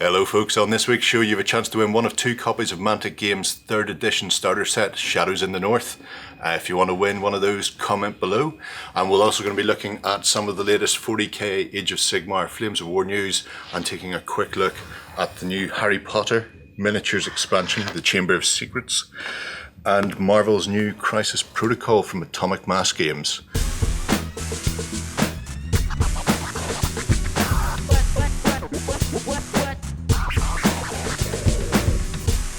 Hello folks, on this week's show you have a chance to win one of 2 copies of Mantic Games' 3rd edition starter set, Shadows in the North. If you want to win one of those, comment below. And we're also going to be looking at some of the latest 40k Age of Sigmar Flames of War news and taking a quick look at the new Harry Potter miniatures expansion, the Chamber of Secrets, and Marvel's new Crisis Protocol from Atomic Mass Games.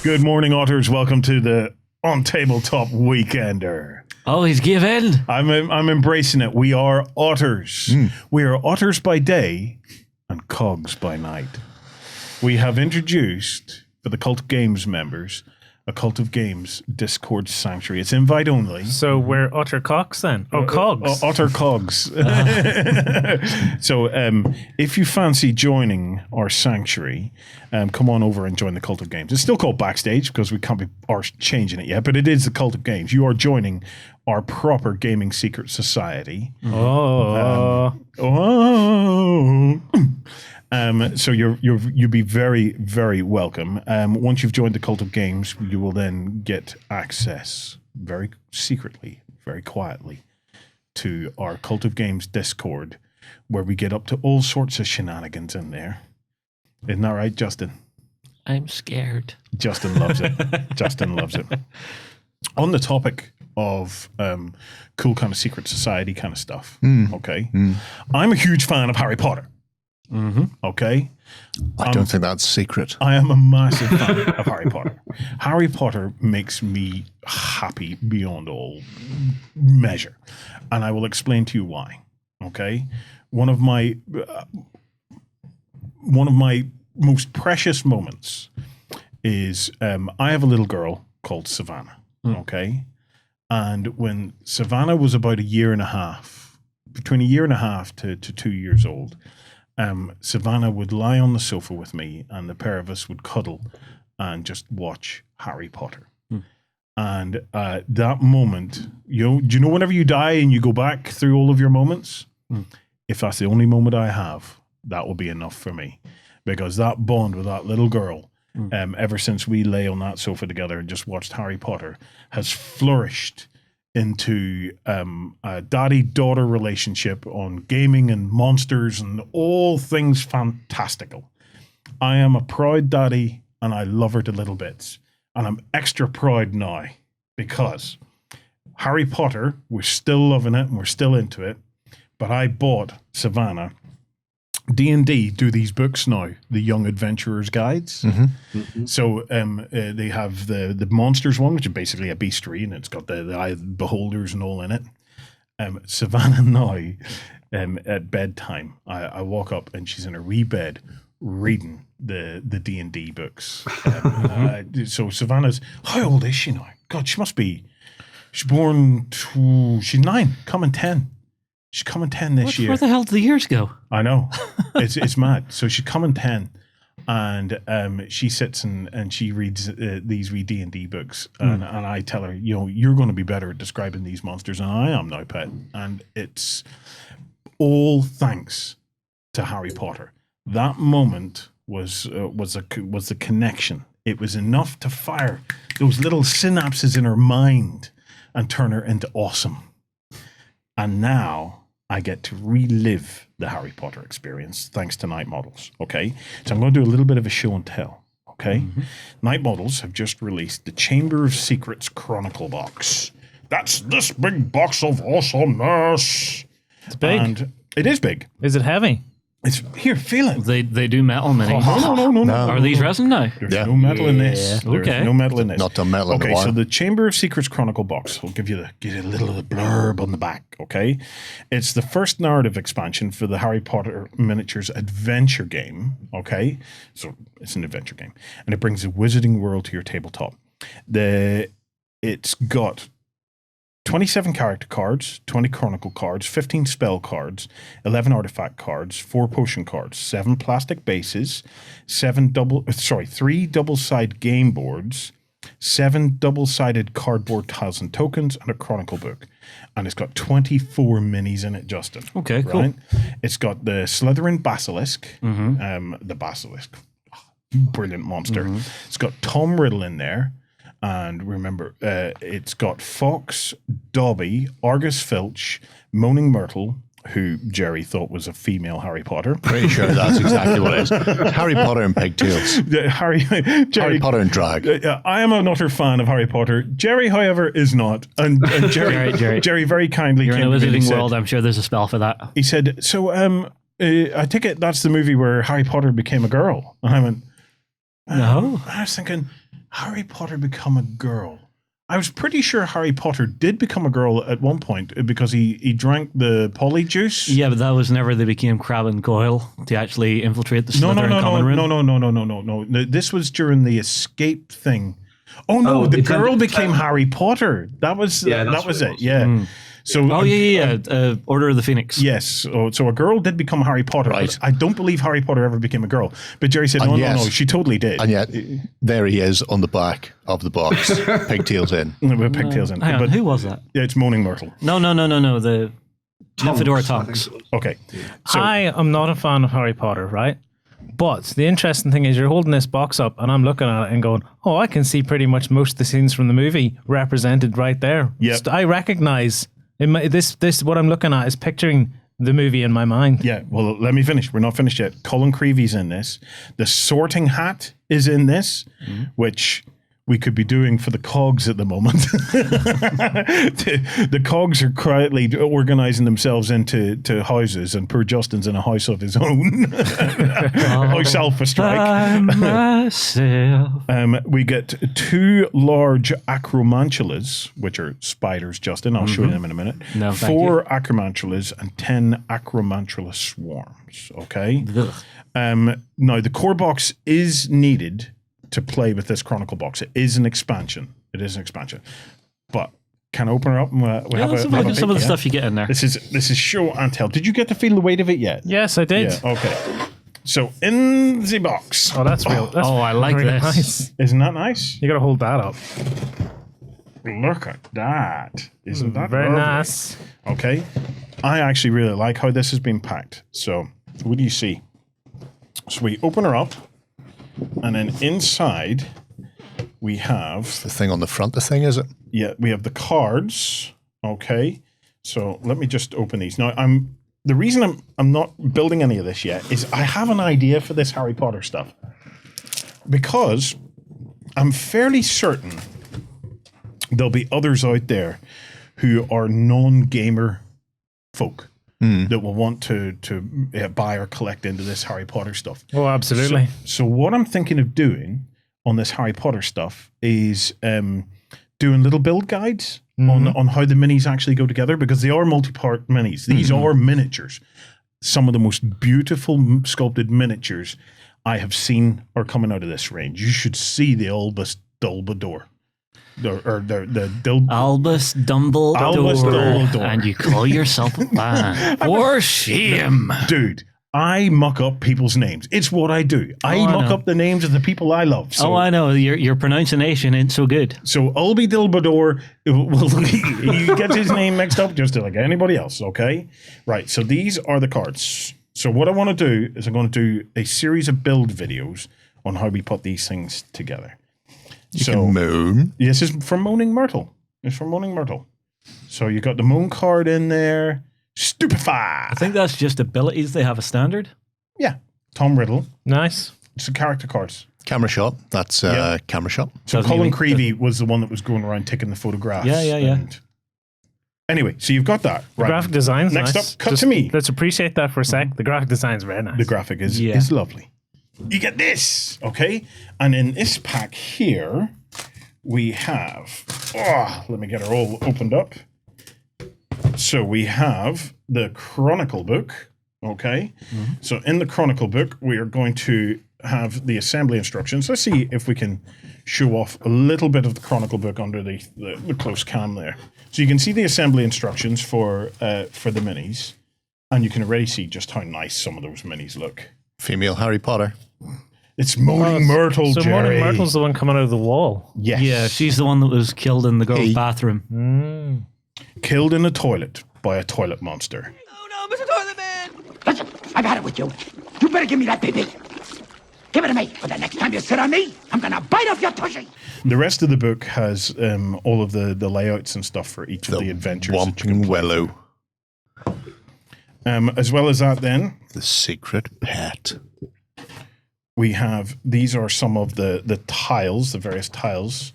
Good morning, Otters. Welcome to the OnTableTop Weekender. Oh, he's given. I'm embracing it. We are Otters. We are Otters by day and Cogs by night. We have introduced, for the Cult of Games members, a Cult of Games Discord sanctuary. It's invite only. So we're Otter Cox then? Oh, Cogs. Otter Cogs. So if you fancy joining our sanctuary, come on over and join the Cult of Games. It's still called Backstage because we can't be changing it yet, but it is the Cult of Games. You are joining our proper gaming secret society. So you'll be very, very welcome. Once you've joined the Cult of Games, you will then get access very secretly, very quietly to our Cult of Games Discord, where we get up to all sorts of shenanigans in there. Isn't that right, Justin? I'm scared. Justin loves it. Justin loves it. On the topic of cool kind of secret society kind of stuff, okay? I'm a huge fan of Harry Potter. Okay. I don't think that's secret. I am a massive fan of Harry Potter. Harry Potter makes me happy beyond all measure, and I will explain to you why. Okay, one of my most precious moments is I have a little girl called Savannah. Okay, and when Savannah was about a year and a half, between a year and a half to 2 years old, Savannah would lie on the sofa with me and the pair of us would cuddle and just watch Harry Potter. And that moment, do you know whenever you die and you go back through all of your moments? If that's the only moment I have, that will be enough for me. Because that bond with that little girl, ever since we lay on that sofa together and just watched Harry Potter, has flourished into a daddy-daughter relationship on gaming and monsters and all things fantastical. I am a proud daddy and I love her to little bits. And I'm extra proud now because Harry Potter, we're still loving it and we're still into it. But I bought Savannah D&D do these books now, the Young Adventurer's Guides. So they have the Monsters one, which is basically a bestiary, and it's got the Eye of the Beholders and all in it. Savannah now, at bedtime, I walk up and she's in her wee bed reading the D&D books. So Savannah's, how old is she now? God, she's 9, coming 10. She's coming 10 this year. Where the hell did the years go? I know. It's mad. So she's coming 10 and she sits and she reads these wee D&D books and I tell her, you're going to be better at describing these monsters than I am now, pet. And it's all thanks to Harry Potter. That moment was the connection. It was enough to fire those little synapses in her mind and turn her into awesome. And now I get to relive the Harry Potter experience thanks to Night Models, okay? So I'm going to do a little bit of a show and tell, okay? Night Models have just released the Chamber of Secrets Chronicle box. That's this big box of awesomeness. It's big. And it is big. Is it heavy? It's here, feel it. They do metal minis. No. Are these resin now? There's no metal in this. There's Okay. no metal in this. Not done metal in a Okay, while. so the Chamber of Secrets Chronicle box will give you a little of the blurb on the back, okay? It's the first narrative expansion for the Harry Potter Miniatures adventure game, okay? So it's an adventure game. And it brings a wizarding world to your tabletop. It's got 27 character cards, 20 chronicle cards, 15 spell cards, 11 artifact cards, 4 potion cards, 7 plastic bases, 3 double-sided game boards, 7 double-sided cardboard tiles and tokens, and a chronicle book. And it's got 24 minis in it, Justin. Okay, cool. Right? It's got the Slytherin Basilisk, the Basilisk. brilliant monster. It's got Tom Riddle in there. And remember, it's got Fox, Dobby, Argus Filch, Moaning Myrtle, who Gerry thought was a female Harry Potter. Pretty sure that's exactly what it is. It's Harry Potter and pigtails. Harry Potter and drag. I am an utter fan of Harry Potter. Gerry, however, is not. And Gerry very kindly You're came in a to me and wizarding said, world. I'm sure there's a spell for that. he said, so I take it that's the movie where Harry Potter became a girl. And I went, No. I was thinking, Harry Potter become a girl. I was pretty sure Harry Potter did become a girl at one point because he drank the polyjuice. Yeah, but that was never they became Crabbe and Goyle to actually infiltrate the Slytherin common room. No. This was during the escape thing. Oh no, the girl became Harry Potter. That was it. Yeah. So Order of the Phoenix. Yes. So a girl did become Harry Potter. Right. I don't believe Harry Potter ever became a girl. But Gerry said, no, she totally did. And yet, there he is on the back of the box, pigtails in. With pigtails in. Hang on, But who was that? yeah, it's Moaning Myrtle. No. The Nymphadora Tonks. Okay. So, I am not a fan of Harry Potter, right? But the interesting thing is you're holding this box up and I'm looking at it and going, oh, I can see pretty much most of the scenes from the movie represented right there. Yep. I recognize this what I'm looking at is picturing the movie in my mind. yeah, well, let me finish. We're not finished yet. Colin Creevy's in this. The Sorting Hat is in this, which we could be doing for the cogs at the moment. the cogs are quietly organising themselves into houses, and poor Justin's in a house of his own. Myself a strike. Myself. We get 2 large acromantulas, which are spiders, Justin. I'll show you them in a minute. No, thank 4 acromantulas and 10 acromantula swarms. Okay. Ugh. Now, the core box is needed to play with this Chronicle box. It is an expansion. But can I open her up and Let's look at some of the stuff you get in there. This is show and tell. Did you get to feel the weight of it yet? Yes, I did. Yeah. Okay. So in the box. Oh, that's real. That's I like really this. Nice. Isn't that nice? You got to hold that up. Look at that. Isn't that Very lovely? nice. Okay. I actually really like how this has been packed. So what do you see? So we open her up, and then inside we have The thing on the front, the thing, is it? we have the cards. Okay. So let me just open these. Now the reason I'm not building any of this yet is I have an idea for this Harry Potter stuff. Because I'm fairly certain there'll be others out there who are non-gamer folk that will want to buy or collect into this Harry Potter stuff. Oh, absolutely. So what I'm thinking of doing on this Harry Potter stuff is doing little build guides on how the minis actually go together, because they are multi-part minis. These are miniatures. Some of the most beautiful sculpted miniatures I have seen are coming out of this range. You should see the Albus Dumbledore. Albus Dumbledore, and you call yourself a fan. For shame. Dude, I muck up people's names. It's what I do. I muck up the names of the people I love. So, I know. Your pronunciation ain't so good. So Albus Dumbledore, he gets his name mixed up just like anybody else, okay? Right, so these are the cards. So what I want to do is I'm going to do a series of build videos on how we put these things together. You can moan. This is from Moaning Myrtle. So you got the Moan card in there. Stupefy. I think that's just abilities. They have a standard. Yeah. Tom Riddle. Nice. It's the character cards. Camera shot. That's camera shot. So Doesn't Colin even- Creevy was the one that was going around taking the photographs. Yeah. and- Anyway, so you've got that. The Right. graphic design's Next nice. up, cut to me. Let's appreciate that for a sec. The graphic design's very nice. The graphic is lovely. You get this, okay? And in this pack here, we have, let me get her all opened up. So we have the Chronicle book, okay? So in the Chronicle book, we are going to have the assembly instructions. Let's see if we can show off a little bit of the Chronicle book under the close cam there. So you can see the assembly instructions for the minis, and you can already see just how nice some of those minis look. Female Harry Potter. It's Moaning Myrtle, So Gerry. Moaning Myrtle's the one coming out of the wall. Yes. Yeah, she's the one that was killed in the girls' Hey. bathroom. Killed in a toilet by a toilet monster. Oh no, Mr. Toilet Man! Listen, I've had it with you. You better give me that baby. Give it to me, or the next time you sit on me, I'm gonna bite off your tushy. The rest of the book has all of the layouts and stuff for each of the adventures. that you can play Willow. through. As well as that, then The secret pet. we have, these are some of the tiles, the various tiles.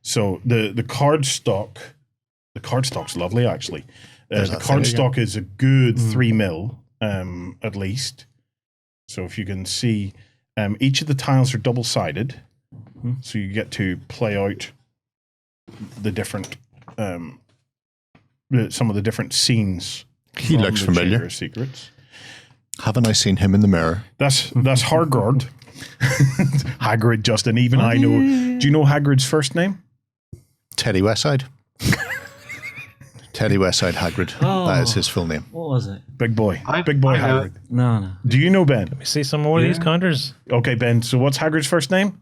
So the cardstock's lovely, actually. The cardstock is a good 3 mil, at least. So if you can see, each of the tiles are double-sided. So you get to play out the different, some of the different scenes. He looks familiar. Chamber of Secrets. Haven't I seen him in the mirror? That's Hagrid. Hagrid, Justin. Even I know. Do you know Hagrid's first name? Teddy Westside. Teddy Westside Hagrid. That is his full name. What was it? Big boy. Big boy Hagrid. No. Do you know Ben? See some more of these counters. Okay, Ben. So what's Hagrid's first name?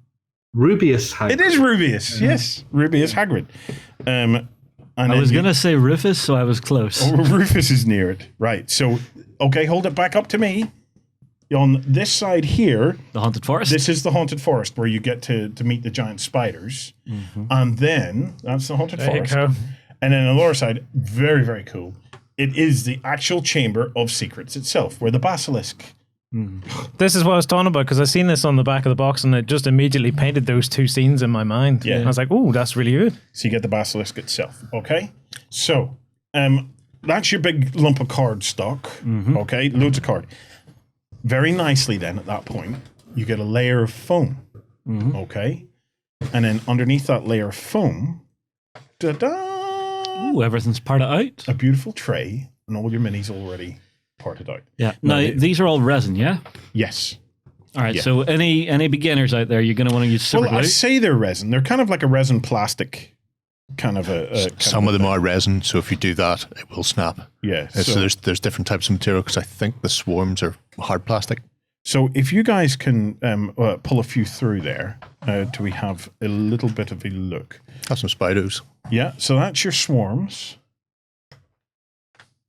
Rubius Hagrid. It is Rubius. Yes, Rubius Hagrid. And I was going to say Rufus, so I was close. Oh, Rufus is near it. Right. So, okay, hold it back up to me. On this side here, The Haunted Forest? this is the Haunted Forest where you get to meet the giant spiders. And then, that's the Haunted There you Forest. go. And then on the lower side, very, very cool. It is the actual Chamber of Secrets itself, where the Basilisk. This is what I was talking about because I seen this on the back of the box and it just immediately painted those two scenes in my mind. Yeah. I was like, "Oh, that's really good." So you get the Basilisk itself. Okay? So, that's your big lump of card stock. Okay? Loads of card. Very nicely then, at that point, you get a layer of foam. Okay? And then underneath that layer of foam, Ooh, everything's parted out. a beautiful tray, and all your minis already parted out. Yeah. Now, these are all resin, yeah? Yes. All right. Yeah. So any beginners out there, you're going to want to use super Well, I glue. say they're resin. They're kind of like a resin plastic kind of a Some of them are resin, so if you do that, it will snap. yeah. So there's different types of material because I think the swarms are hard plastic. So if you guys can pull a few through there, do we have a little bit of a look? Have some Spidos. Yeah, so that's your swarms,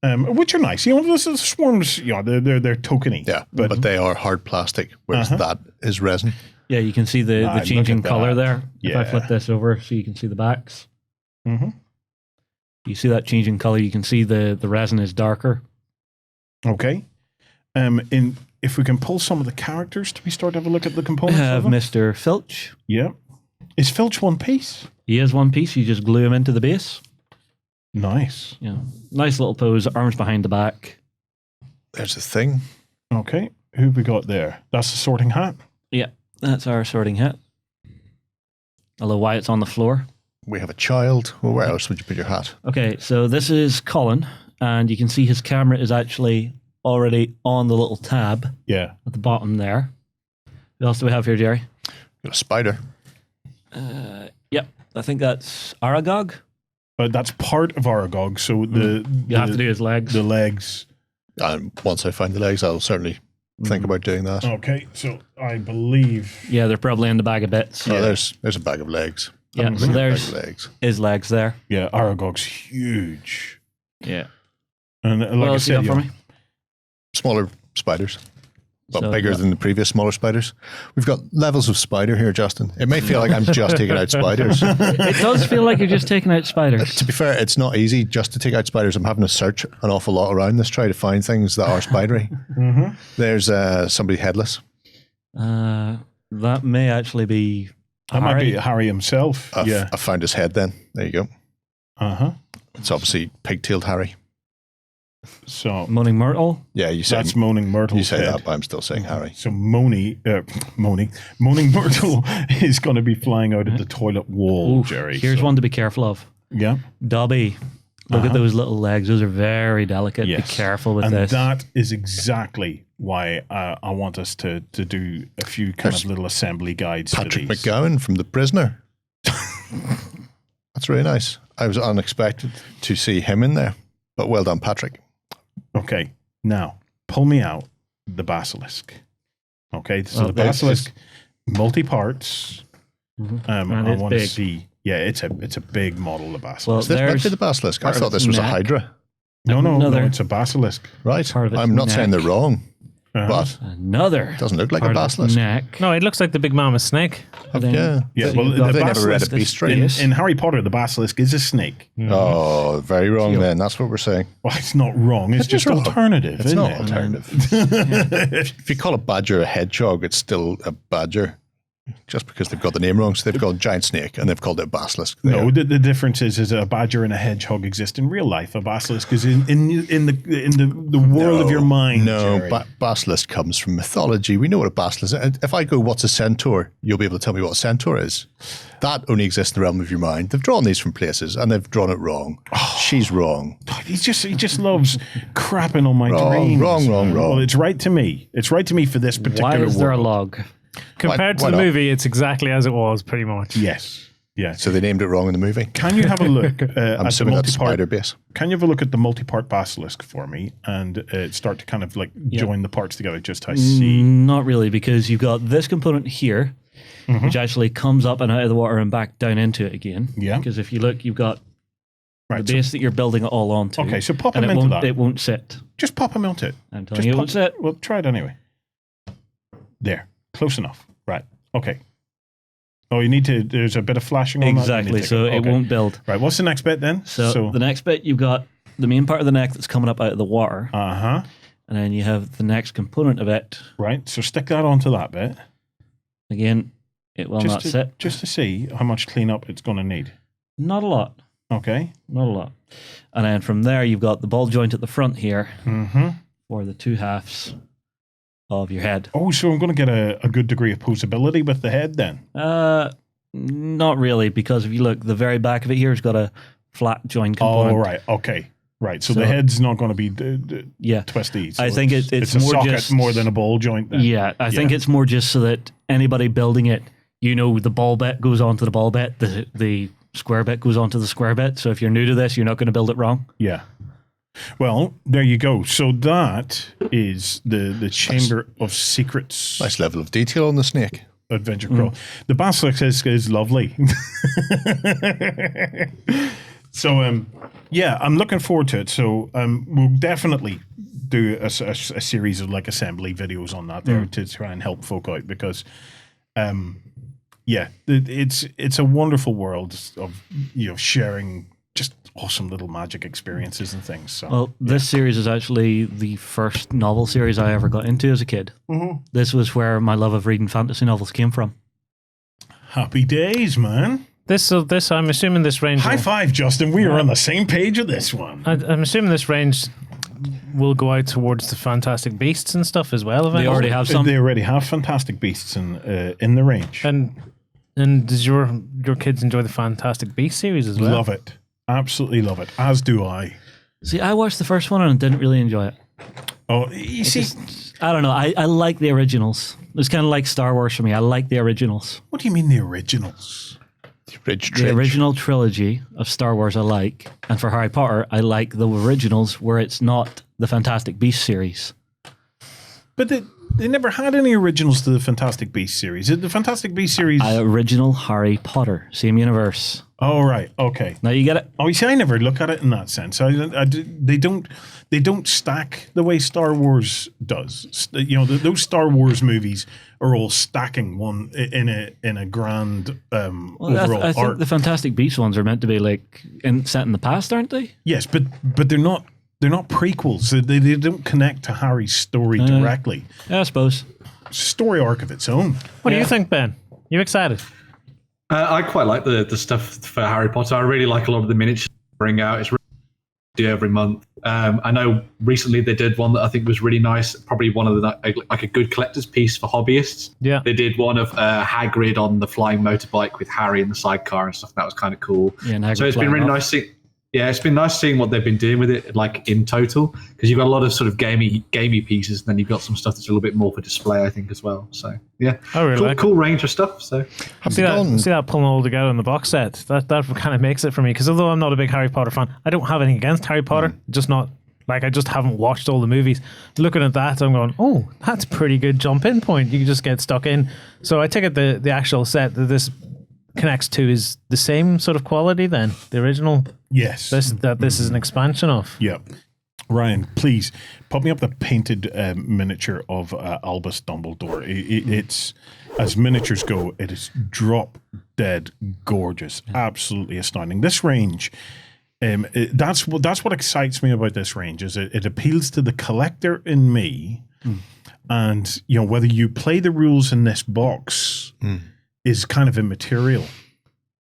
which are nice. You know, this is swarms. You know, they're tokeny. Yeah, but they are hard plastic, whereas that is resin. Yeah, you can see the look changing at color that. there. If I Yeah. flip this over so you can see the backs. Mm-hmm. You see that changing color. You can see the resin is darker. Okay. If we can pull some of the characters, do we start to have a look at the We components? have of them? Mr. Filch. Yeah. Is Filch one piece? He is one piece. You just glue him into the base. Nice. Yeah, nice little pose. Arms behind the back. There's the thing. Okay. Who have we got there? That's the sorting hat. Yeah, that's our sorting hat. Although why it's on the floor. We have a child. Well, where else would you put your hat? Okay, so this is Colin, and you can see his camera is actually already on the little tab Yeah. at the bottom there. What else do we have here, Gerry? Got a spider. Yep, I think that's Aragog. But that's part of Aragog. So You have to do his legs. the legs. Once I find the legs, I'll certainly think about doing that. Okay. So I believe. Yeah, they're probably in the bag of bits. Oh, there's a bag of legs. Yeah, so there's Bag of legs. his legs there. Yeah, Aragog's huge. Yeah. And like What I else you said, got for me? Smaller spiders. But So, bigger yeah. than the previous smaller spiders. We've got levels of spider here, Justin. It may feel like I'm just taking out spiders. It does feel like you're just taking out spiders. To be fair, it's not easy just to take out spiders. I'm having to search an awful lot around this, try to find things that are spidery. There's somebody headless. That may actually be that might be Harry himself. Yeah. I found his head then. There you go. Uh-huh. It's obviously pig-tailed Harry. So Moaning Myrtle. Yeah, you say that's Moaning Myrtle's you say head. that, but I'm still saying Harry. So Moaning Myrtle is going to be flying out of the toilet wall, Ooh, Gerry. here's so, one to be careful of. Yeah. Dobby. Look at those little legs. Those are very delicate. Yes. Be careful with and this. that is exactly why I want us to do a few kind of little assembly guides Patrick for these. McGowan from The Prisoner. That's really nice. I was unexpected to see him in there, but well done, Patrick. Okay, now pull me out the basilisk. Okay, so Oh, the there's basilisk, multi-parts. And I it's want to big. see. Yeah, it's a big model of basilisk. Well, Is this meant there's to be the basilisk? I part of thought its this was a neck. hydra. no, another- it's a basilisk. Right. Part of its I'm not saying they're neck. wrong. but Another it doesn't look like a part of basilisk. neck. No, it looks like the big mama snake. Yeah. Yeah, So well, you've got- the They never read a basilisk beast strain. in Harry Potter, the basilisk is a snake. Oh, very wrong then. That's what we're saying. Well, it's not wrong. It's just wrong. alternative, It's isn't not it? alternative. If you call a badger a hedgehog, it's still a badger. Just because they've got the name wrong. So they've called giant snake and they've called it a basilisk. No, the difference is a badger and a hedgehog exist in real life. A basilisk is in the world of your mind. No, Gerry. basilisk comes from mythology. We know what a basilisk is. And if I go, what's a centaur? You'll be able to tell me what a centaur is. That only exists in the realm of your mind. They've drawn these from places and they've drawn it wrong. She's wrong. He just loves crapping on my Wrong, dreams. wrong. Well, it's right to me. It's right to me for this particular Why is there a world. log? Compared Why to the not? movie, it's exactly as it was, pretty much. Yes. Yes. So they named it wrong in the movie. Can you have a look at I'm the assuming that's multi-part? spider base. Can you have a look at the multi-part basilisk for me and start to kind of like join the parts together? Just how I see. Not really, because you've got this component here, which actually comes up and out of the water and back down into it again. Yeah. Because if you look, you've got Right. the base that you're building it all onto. Okay, so pop and them it into won't, that. It won't sit. Just pop them into it. I'm telling Just you, it pop, won't sit. Well, try it anyway. There. Close enough. Right. Okay. Oh, you need to, there's a bit of flashing on that. Exactly, You need to so take it won't build. Right, what's the next bit then? So the next bit, you've got the main part of the neck that's coming up out of the water, uh-huh. and then you have the next component of it. Right, so stick that onto that bit. Again, it will not sit. Just to see how much cleanup it's going to need. Not a lot. Okay. Not a lot. And then from there, you've got the ball joint at the front here Mm-hmm. for the two halves of your head. Oh, so I'm going to get a good degree of posability with the head then. Not really, because if you look, the very back of it here has got a flat joint component. Oh, right. Okay. Right. So, So- the head's not going to be Yeah. twisty. So I think it's a more socket just- more than a ball joint then. Yeah, I think it's more just so that anybody building it, you know, the ball bit goes onto the ball bit, the square bit goes onto the square bit. So if you're new to this, you're not going to build it wrong. Yeah. Well, there you go. So that is the Chamber of Secrets Nice level of detail on the snake. adventure crawl. The basilisk is lovely. So, yeah, I'm looking forward to it. So we'll definitely do a series of like assembly videos on that there to try and help folk out because, yeah, it's a wonderful world of, you know, sharing just awesome little magic experiences and things. So Well, this series is actually the first novel series I ever got into as a kid. Mm-hmm. This was where my love of reading fantasy novels came from. happy days, man. This, I'm assuming this range. High five, Justin. We are on the same page with this one. I'm assuming this range will go out towards the Fantastic Beasts and stuff as well. They Eventually. already have some. They already have fantastic beasts in the range. And does your kids enjoy the Fantastic Beasts series as well? Love it. Absolutely love it. As do I. See, I watched the first one and didn't really enjoy it. Oh, you see, I don't know. I like the originals. It's kind of like Star Wars for me. I like the originals. what do you mean the originals? The original trilogy of Star Wars I like. And for Harry Potter, I like the originals where it's not the Fantastic Beasts series. But they never had any originals to the Fantastic Beasts series. The Fantastic Beasts series. Original Harry Potter, same universe. Oh, right. Okay. Now you get it? Oh, you see, I never look at it in that sense. They don't stack the way Star Wars does. You know, those Star Wars movies are all stacking one in a grand Well, overall I think arc. the Fantastic Beasts ones are meant to be like set in the past, aren't they? Yes, but they're not prequels. They don't connect to Harry's story directly. Yeah, I suppose. Story arc of its own. What do you think, Ben? You excited? I quite like the stuff for Harry Potter. I really like a lot of the miniatures they bring out. It's really do every month. I know recently they did one that I think was really nice. Probably one of the like a good collector's piece for hobbyists. Yeah. They did one of Hagrid on the flying motorbike with Harry in the sidecar and stuff. That was kind of cool. Yeah, and Hagrid So it's been flying really off. nice seeing. Yeah, it's been nice seeing what they've been doing with it, like in total, because you've got a lot of sort of gamey pieces, and then you've got some stuff that's a little bit more for display, I think, as well. So yeah, I really like it. cool range of stuff. So See that pulling all together in the box set. That kind of makes it for me. Because although I'm not a big Harry Potter fan, I don't have anything against Harry Potter. Just not like I just haven't watched all the movies. Looking at that, I'm going, oh, that's a pretty good jump in point. You can just get stuck in. So I take it the actual set that this connects to is the same sort of quality then the original. Yes. This is an expansion of. Yeah. Ryan, please pop me up the painted miniature of Albus Dumbledore. It's, as miniatures go, it is drop dead gorgeous, absolutely astounding. This range, that's what excites me about this range. Is it appeals to the collector in me, and whether you play the rules in this box is kind of immaterial.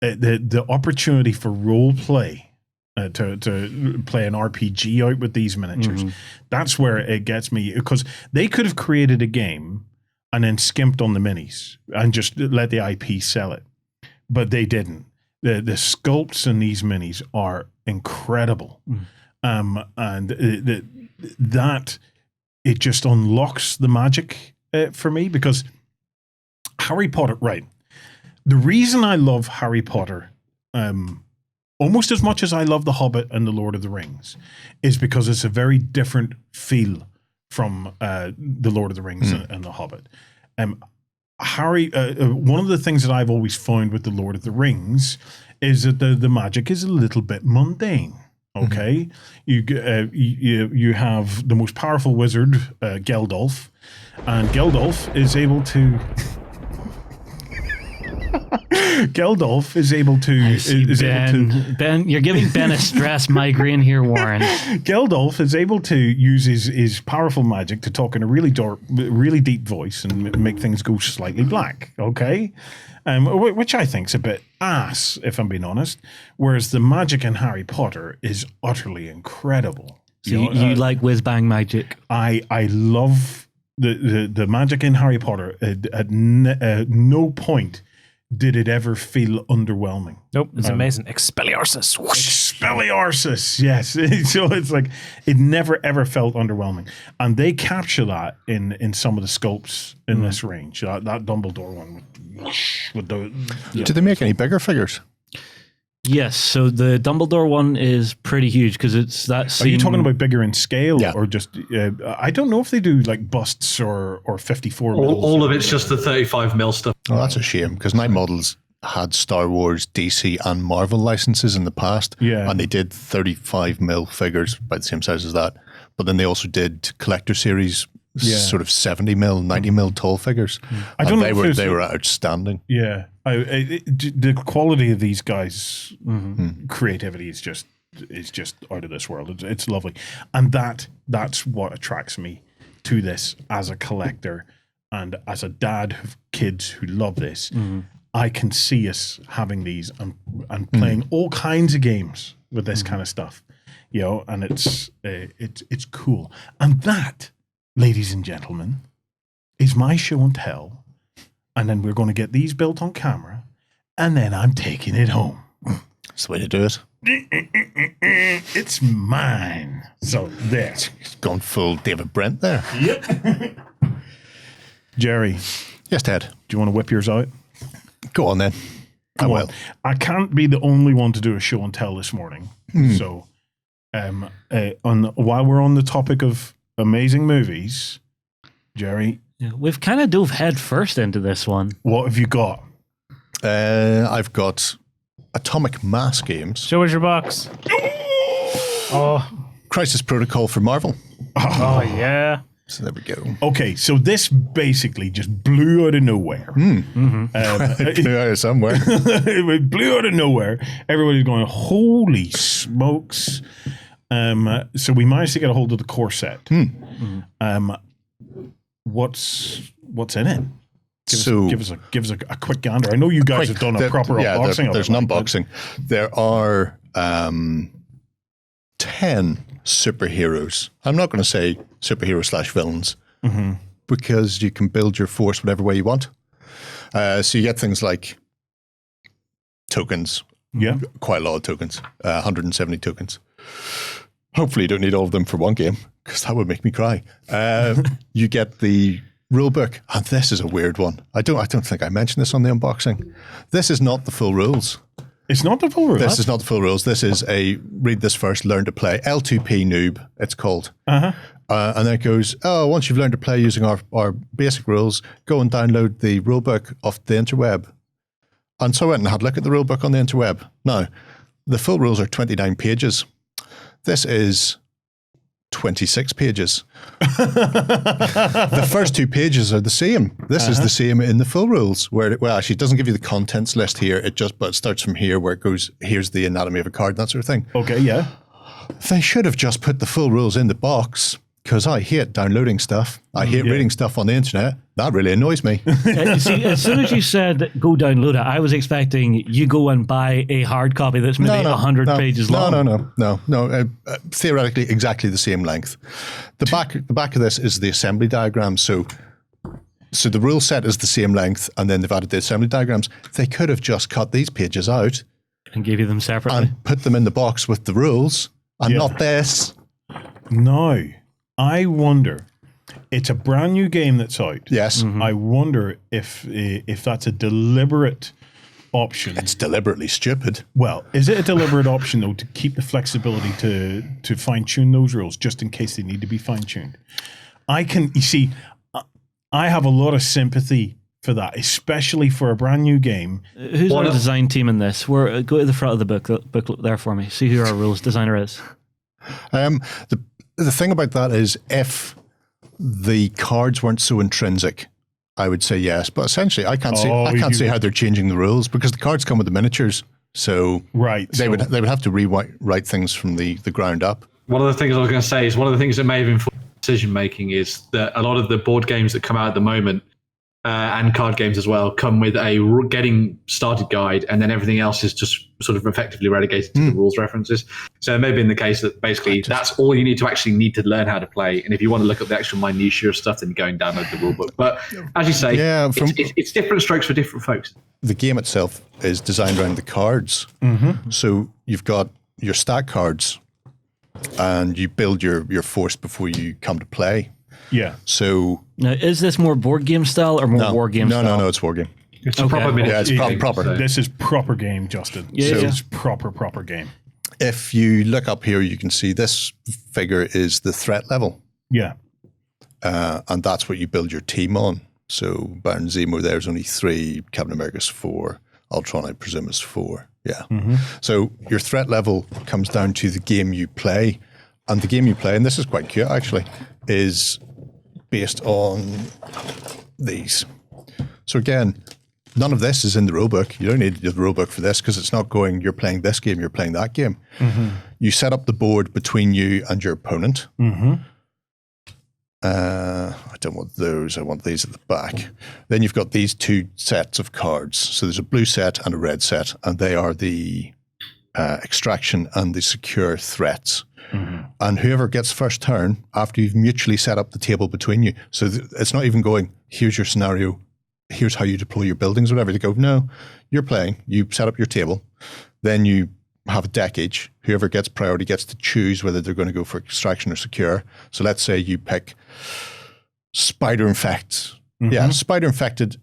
The opportunity for role play. To play an RPG out with these miniatures. That's where it gets me, because they could have created a game and then skimped on the minis and just let the IP sell it, but they didn't. The sculpts in these minis are incredible, and that it just unlocks the magic for me, because Harry Potter. Right, the reason I love Harry Potter. Almost as much as I love The Hobbit and The Lord of the Rings, is because it's a very different feel from The Lord of the Rings and The Hobbit. Harry, one of the things that I've always found with The Lord of the Rings is that the magic is a little bit mundane. Okay, you have the most powerful wizard, Geldolf, and Geldolf is able to. Geldolf is able to. Ben, you're giving Ben a stress migraine here, Warren. Geldolf is able to use his powerful magic to talk in a really deep voice and make things go slightly black. Okay, which I think's a bit ass, if I'm being honest. Whereas the magic in Harry Potter is utterly incredible. So you like whiz bang magic? I love the magic in Harry Potter. At no point did it ever feel underwhelming. Nope, it's amazing. Expelliarmus. Whoosh. Expelliarmus, yes. So it's like, it never ever felt underwhelming. And they capture that in some of the sculpts in this range. That Dumbledore one with the... Did they make any bigger figures? Yes, so the Dumbledore one is pretty huge, because it's that scene. Are you talking about bigger in scale, Yeah. or just? I don't know if they do like busts or 54 mils. All of it's just the 35 mil stuff. Oh, that's a shame, because Night Models had Star Wars, DC, and Marvel licenses in the past. Yeah. And they did 35 mil figures, by the same size as that. But then they also did collector series, sort of 70 mil, 90 mil tall figures. I don't know if they were outstanding. Yeah, the quality of these guys' creativity is just out of this world. It's lovely, and that's what attracts me to this as a collector and as a dad of kids who love this. I can see us having these and playing all kinds of games with this kind of stuff, and it's cool. And that, ladies and gentlemen, is my show and tell. And then we're going to get these built on camera, and then I'm taking it home. That's the way to do it. It's mine. So there. It's gone full David Brent there. Yep. Jerry, Yes, Ted. do you want to whip yours out? Go on then. I Well, will. I can't be the only one to do a show and tell this morning. So, while we're on the topic of amazing movies, Jerry, Yeah, we've kind of dove head first into this one. what have you got? I've got Atomic Mass Games. Show us your box. Oh, Crisis Protocol for Marvel. oh yeah. So there we go. Okay, so this basically just blew out of nowhere. It flew out of somewhere. It blew out of nowhere. Everybody's going, holy smokes. So we managed to get a hold of the core set. What's in it? Give us a quick gander. I know you guys have done a proper unboxing. There's an unboxing. There are 10 superheroes. I'm not going to say superhero / villains because you can build your force whatever way you want. So you get things like tokens. Yeah. Quite a lot of tokens. 170 tokens. Hopefully you don't need all of them for one game, because that would make me cry. You get the rulebook, and this is a weird one. I don't think I mentioned this on the unboxing. This is not the full rules. It's not the full rules. This is not the full rules. This is read this first, learn to play. L2P noob, it's called. And then it goes, once you've learned to play using our basic rules, go and download the rulebook off the interweb. And so I went and had a look at the rulebook on the interweb. Now, the full rules are 29 pages. This is 26 pages. The first 2 pages are the same. This is the same in the full rules, where actually it doesn't give you the contents list here. But it starts from here, where it goes, here's the anatomy of a card, that sort of thing. Okay, yeah. They should have just put the full rules in the box, because I hate downloading stuff. I hate reading stuff on the internet. That really annoys me. You see, as soon as you said go download it, I was expecting you go and buy a hard copy that's maybe 100 pages long. No. Theoretically, exactly the same length. The back of this is the assembly diagram. So the rule set is the same length, and then they've added the assembly diagrams. They could have just cut these pages out And give you them separately. and put them in the box with the rules, and not this. No. I wonder, it's a brand new game that's out. Yes. I wonder if that's a deliberate option. It's deliberately stupid. Well, is it a deliberate option, though, to keep the flexibility to fine-tune those rules just in case they need to be fine-tuned? You see, I have a lot of sympathy for that, especially for a brand new game. Who's our design team in this? Go to the front of the booklet there for me. See who our rules designer is. The thing about that is, if the cards weren't so intrinsic, I would say yes. But essentially, I can't see how they're changing the rules, because the cards come with the miniatures. So they would have to rewrite things from the ground up. One of the things I was going to say is one of the things that may have informed decision making is that a lot of the board games that come out at the moment, and card games as well, come with a getting started guide, and then everything else is just sort of effectively relegated to the rules references. So it may have been the case that basically that's all you need to learn how to play. And if you want to look at the actual minutiae of stuff, then go and download the rule book. But as you say, it's different strokes for different folks. The game itself is designed around the cards. So you've got your stack cards, and you build your force before you come to play. Yeah. So now, is this more board game style or more war game style? No, it's war game. It's a proper miniature. Yeah, it's proper. So. This is proper game, Justin. Yeah, This is proper game. If you look up here, you can see this figure is the threat level. Yeah. And that's what you build your team on. So Baron Zemo, there's only 3. Captain America's 4. Ultron, I presume, is 4. Yeah. So your threat level comes down to the game you play. And the game you play, and this is quite cute actually, is based on these. So again, none of this is in the rulebook. You don't need the rulebook for this, because it's not going, you're playing this game, you're playing that game. You set up the board between you and your opponent. I don't want those. I want these at the back. Then you've got these 2 sets of cards. So there's a blue set and a red set, and they are the extraction and the secure threats. And whoever gets first turn after you've mutually set up the table between you. So it's not even going, here's your scenario, here's how you deploy your buildings, whatever. They go, no, you're playing, you set up your table, then you have a deck each. Whoever gets priority gets to choose whether they're going to go for extraction or secure. So let's say you pick Spider Infect. Yeah, Spider Infected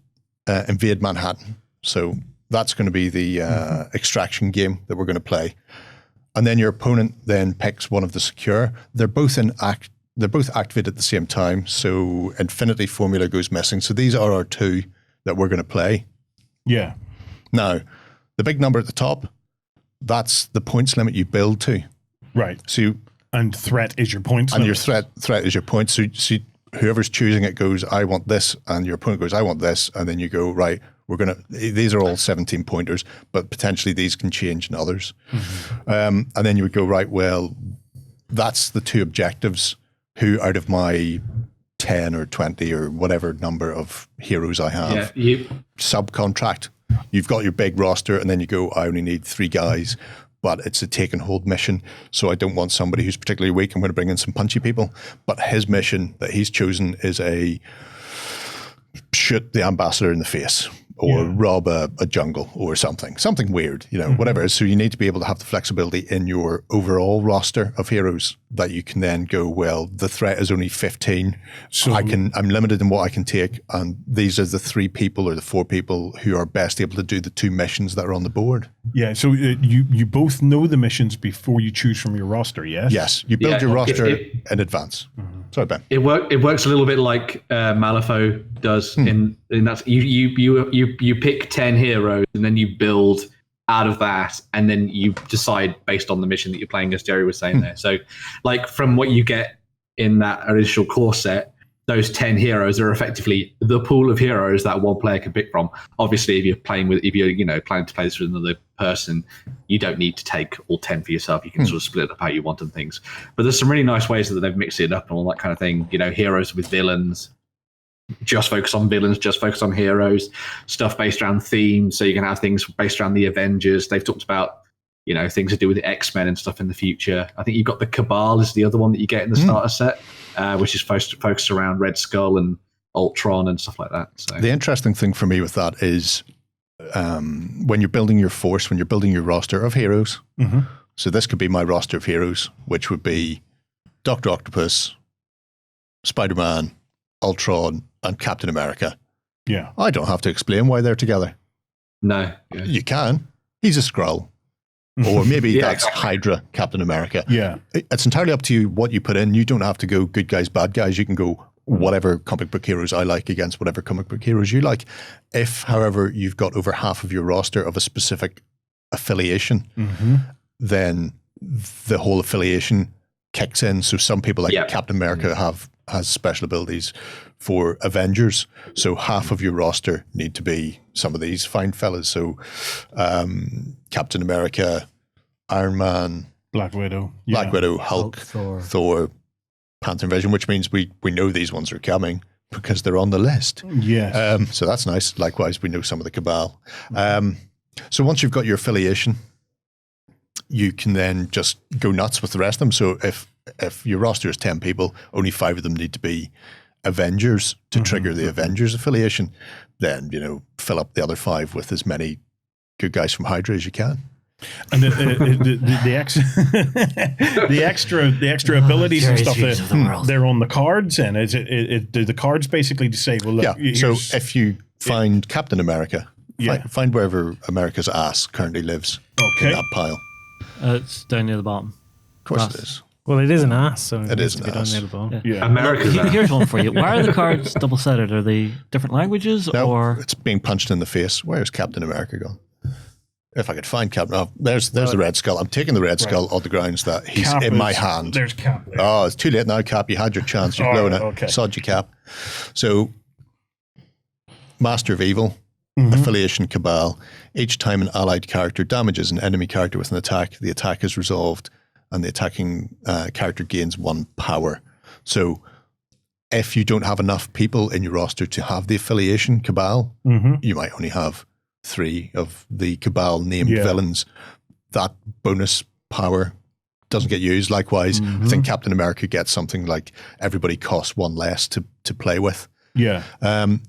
invade Manhattan. So that's going to be the extraction game that we're going to play. And then your opponent then picks one of the secure. They're both activated at the same time. So Infinity Formula goes missing. So these are our 2 that we're going to play. Yeah. Now, the big number at the top, that's the points limit you build to. Right. So and threat is your points. And your threat is your point. So whoever's choosing it goes, I want this, and your opponent goes, I want this, and then you go, right, these are all 17 pointers, but potentially these can change in others. And then you would go, right, well, that's the 2 objectives. Who out of my 10 or 20 or whatever number of heroes I have, subcontract. You've got your big roster, and then you go, I only need 3 guys, but it's a take and hold mission. So I don't want somebody who's particularly weak. I'm going to bring in some punchy people. But his mission that he's chosen is shoot the ambassador in the face, or rob a jungle or something weird, whatever. So you need to be able to have the flexibility in your overall roster of heroes that you can then go, well, the threat is only 15. So I'm limited in what I can take. And these are the 3 people or the 4 people who are best able to do the 2 missions that are on the board. Yeah. So you both know the missions before you choose from your roster. Yes. Yes. You build your roster in advance. Sorry, Ben. It works a little bit like Malifaux does in that you pick 10 heroes, and then you build out of that, and then you decide based on the mission that you're playing, as Gerry was saying there. So like from what you get in that initial core set, those 10 heroes are effectively the pool of heroes that one player can pick from. Obviously, if you're planning to play this with another person, you don't need to take all 10 for yourself. You can sort of split it up how you want and things. But there's some really nice ways that they've mixed it up and all that kind of thing. Heroes with villains, just focus on villains, just focus on heroes, stuff based around themes. So you can have things based around the Avengers. They've talked about, things to do with the X-Men and stuff in the future. I think you've got the Cabal is the other one that you get in the starter set, which is focused around Red Skull and Ultron and stuff like that. So the interesting thing for me with that is when you're building your force, when you're building your roster of heroes. So this could be my roster of heroes, which would be Dr. Octopus, Spider-Man, Ultron, and Captain America. Yeah. I don't have to explain why they're together. No. Yeah. You can. He's a Skrull. Or maybe that's Hydra, Captain America. Yeah. It's entirely up to you what you put in. You don't have to go good guys, bad guys. You can go whatever comic book heroes I like against whatever comic book heroes you like. If, however, you've got over half of your roster of a specific affiliation, then the whole affiliation kicks in. So some people like Captain America has special abilities for Avengers. So half of your roster need to be some of these fine fellas. So Captain America, Iron Man, Black Widow, Hulk, Thor, Panther and Vision, which means we know these ones are coming because they're on the list. Yes. So that's nice. Likewise, we know some of the Cabal. So once you've got your affiliation, you can then just go nuts with the rest of them. So if your roster is 10 people, only 5 of them need to be Avengers to trigger the Avengers affiliation. Then, fill up the other 5 with as many good guys from Hydra as you can. And the extra abilities and stuff, they're on the cards, and do the cards basically say, well, look, so if you find Captain America, find wherever America's ass currently lives in that pile. It's down near the bottom. Of course it is. Well, it is an ass, so it is an down ass. near the bottom. Yeah. America's ass. Here's one for you. Why are the cards double-sided? Are they different languages? No, or it's being punched in the face. Where's Captain America gone? If I could find Captain, there's the Red Skull. I'm taking the Red Skull on the grounds that he's Cap in my hand. There's Cap there. Oh, it's too late now, Cap. You had your chance. You've blown it. Okay. Sod you, Cap. So, Master of Evil, Affiliation Cabal. Each time an allied character damages an enemy character with an attack, the attack is resolved and the attacking character gains 1 power. So, if you don't have enough people in your roster to have the Affiliation Cabal, you might only have 3 of the Cabal named villains. That bonus power doesn't get used. Likewise, I think Captain America gets something like everybody costs 1 less to play with. Yeah. And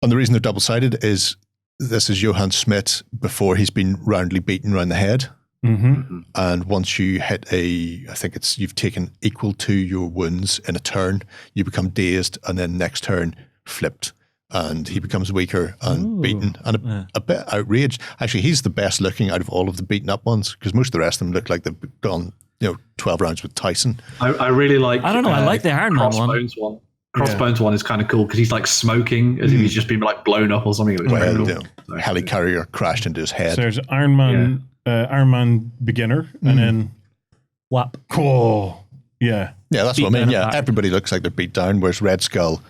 the reason they're double-sided is this is Johann Schmidt before he's been roundly beaten around the head. And once you hit I think you've taken equal to your wounds in a turn, you become dazed, and then next turn flipped. And he becomes weaker and beaten and a bit outraged. Actually, he's the best looking out of all of the beaten up ones because most of the rest of them look like they've gone 12 rounds with Tyson. I really like. I don't know. I like the Iron Man one. Crossbones one is kind of cool because he's like smoking as if he's just been like blown up or something. It was very cool. Helicarrier crashed into his head. So there's Iron Man beginner, and then WAP. Cool. Yeah. Yeah, that's what I mean. Yeah, everybody looks like they're beat down, whereas Red Skull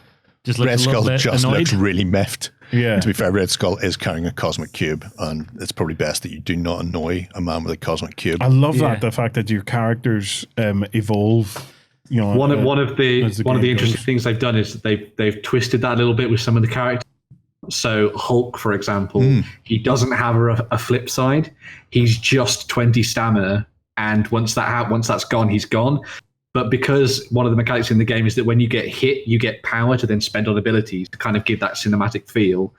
just looks really miffed. Yeah. To be fair, Red Skull is carrying a cosmic cube, and it's probably best that you do not annoy a man with a cosmic cube. I love that, the fact that your characters evolve. One of the interesting things they've done is they've twisted that a little bit with some of the characters. So Hulk, for example, he doesn't have a flip side. He's just 20 stamina, and once that's gone, he's gone. But because one of the mechanics in the game is that when you get hit, you get power to then spend on abilities to kind of give that cinematic feel.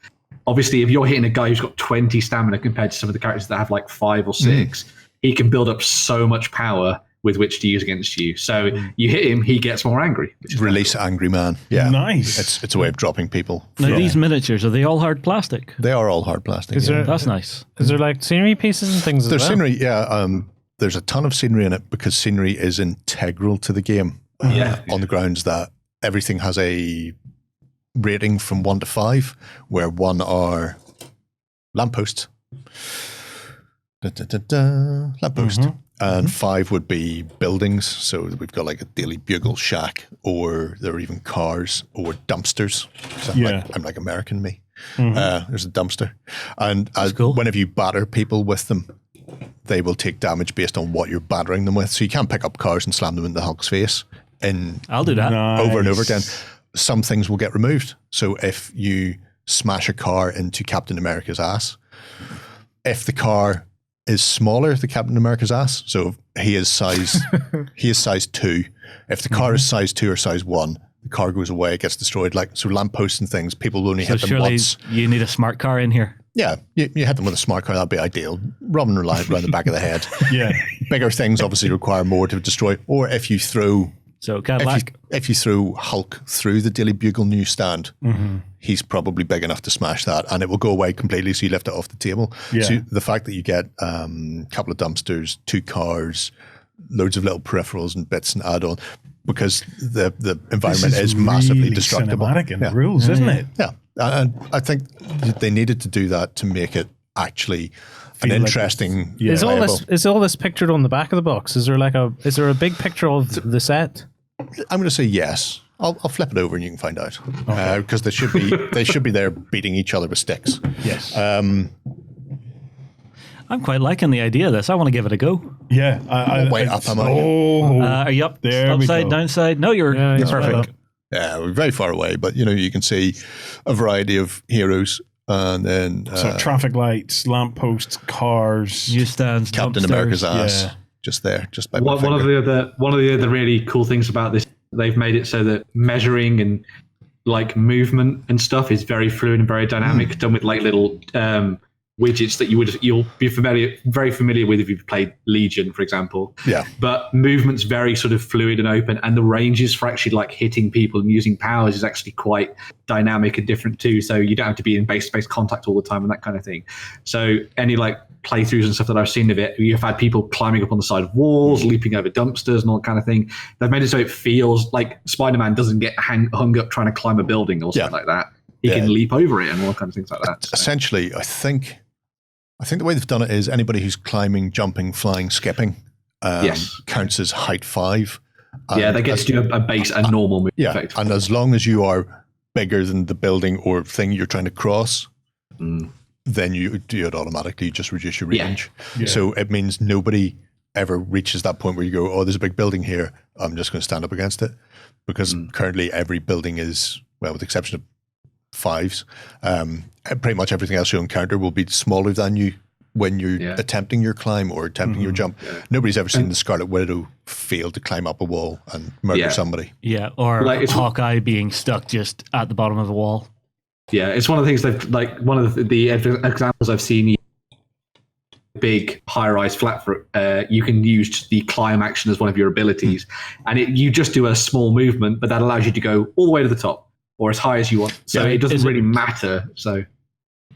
Obviously, if you're hitting a guy who's got 20 stamina compared to some of the characters that have like 5 or 6, he can build up so much power with which to use against you. So you hit him, he gets more angry. Release Angry Man. Yeah. Nice. It's a way of dropping people. Now, these miniatures, are they all hard plastic? They are all hard plastic. That's nice. Is there like scenery pieces and things There's as well? scenery, yeah. There's a ton of scenery in it because scenery is integral to the game. On the grounds that everything has a rating from 1 to 5, where 1 are lampposts, Lamppost. And 5 would be buildings. So we've got like a Daily Bugle shack, or there are even cars or dumpsters. So I'm like American me. There's a dumpster. And cool. whenever you batter people with them, they will take damage based on what you're battering them with. So you can't pick up cars and slam them in the Hulk's face. I'll do that. Over and over again. Some things will get removed. So if you smash a car into Captain America's ass, if the car is smaller than Captain America's ass, so he is size 2. If the car is size 2 or size 1, the car goes away, it gets destroyed. Like, so lampposts and things, people will only hit them once. You need a smart car in here. Yeah, you hit them with a smart car, that'd be ideal. Robbing around the back of the head. Yeah. Bigger things obviously require more to destroy. Or if you throw if you throw Hulk through the Daily Bugle newsstand, he's probably big enough to smash that, and it will go away completely, so you lift it off the table. Yeah. So the fact that you get a couple of dumpsters, 2 cars, loads of little peripherals and bits and add-on, because the environment is massively really destructible. Cinematic in rules, isn't it? Yeah, and I think they needed to do that to make it actually an interesting. Is all this pictured on the back of the box? Is there a big picture of the set? I'm going to say yes. I'll flip it over and you can find out, because they should be there beating each other with sticks. Yes. I'm quite liking the idea of this. I want to give it a go. Yeah. Way up, am I? Are you up? There Upside, we go. downside? No, you're perfect. Yeah, we're very far away, but you can see a variety of heroes, and then so traffic lights, lampposts, cars, newsstands, Captain dumpsters. America's ass, Yeah. just there, just by One of the other really cool things about this, they've made it so that measuring and like movement and stuff is very fluid and very dynamic, done with like little widgets that you'll be very familiar with if you've played Legion, for example. Yeah. But movement's very sort of fluid and open, and the ranges for actually like hitting people and using powers is actually quite dynamic and different too. So you don't have to be in base-to-base contact all the time and that kind of thing. So any like playthroughs and stuff that I've seen of it, you've had people climbing up on the side of walls, leaping over dumpsters and all that kind of thing. They've made it so it feels like Spider-Man doesn't get hung up trying to climb a building or something like that. He can leap over it and all kinds of things like that. So. Essentially, I think the way they've done it is anybody who's climbing, jumping, flying, skipping counts as height 5. They get to do a normal move. Yeah, and as long as you are bigger than the building or thing you're trying to cross, then you do it automatically. You just reduce your range. Yeah. So it means nobody ever reaches that point where you go, oh, there's a big building here, I'm just going to stand up against it. Because currently every building is, well, with the exception of 5s, pretty much everything else you encounter will be smaller than you when you're attempting your climb or attempting your jump. Yeah. Nobody's ever seen the Scarlet Widow fail to climb up a wall and murder somebody. Yeah, or like Hawkeye being stuck just at the bottom of a wall. Yeah, it's one of the things they've, like, one of the examples I've seen, big high-rise flat foot, you can use the climb action as one of your abilities, and you just do a small movement, but that allows you to go all the way to the top or as high as you want. So it doesn't really matter. So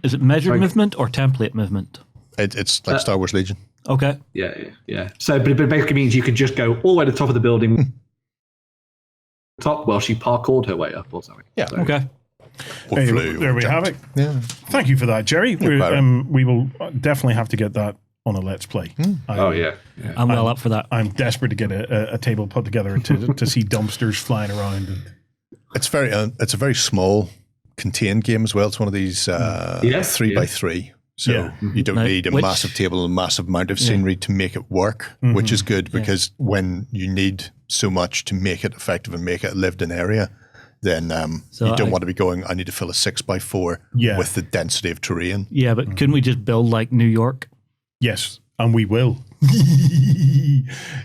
is it measured movement or template movement? It's like Star Wars Legion. Okay. Yeah. So, but it basically means you can just go all the way to the top of the building, while she parkoured her way up or something. Yeah. So. Okay. Hey, there we have it. Yeah. Thank you for that, Gerry. We will definitely have to get that on a Let's Play. I'm well up for that. I'm desperate to get a table put together to see dumpsters flying around. It's a very small, contained game as well. It's one of these 3x3. So you don't need a massive table and massive amount of scenery to make it work, which is good because when you need so much to make it effective and make it a lived-in area, then you don't want to be going, I need to fill a 6x4 with the density of terrain. Yeah, but couldn't we just build like New York? Yes, and we will.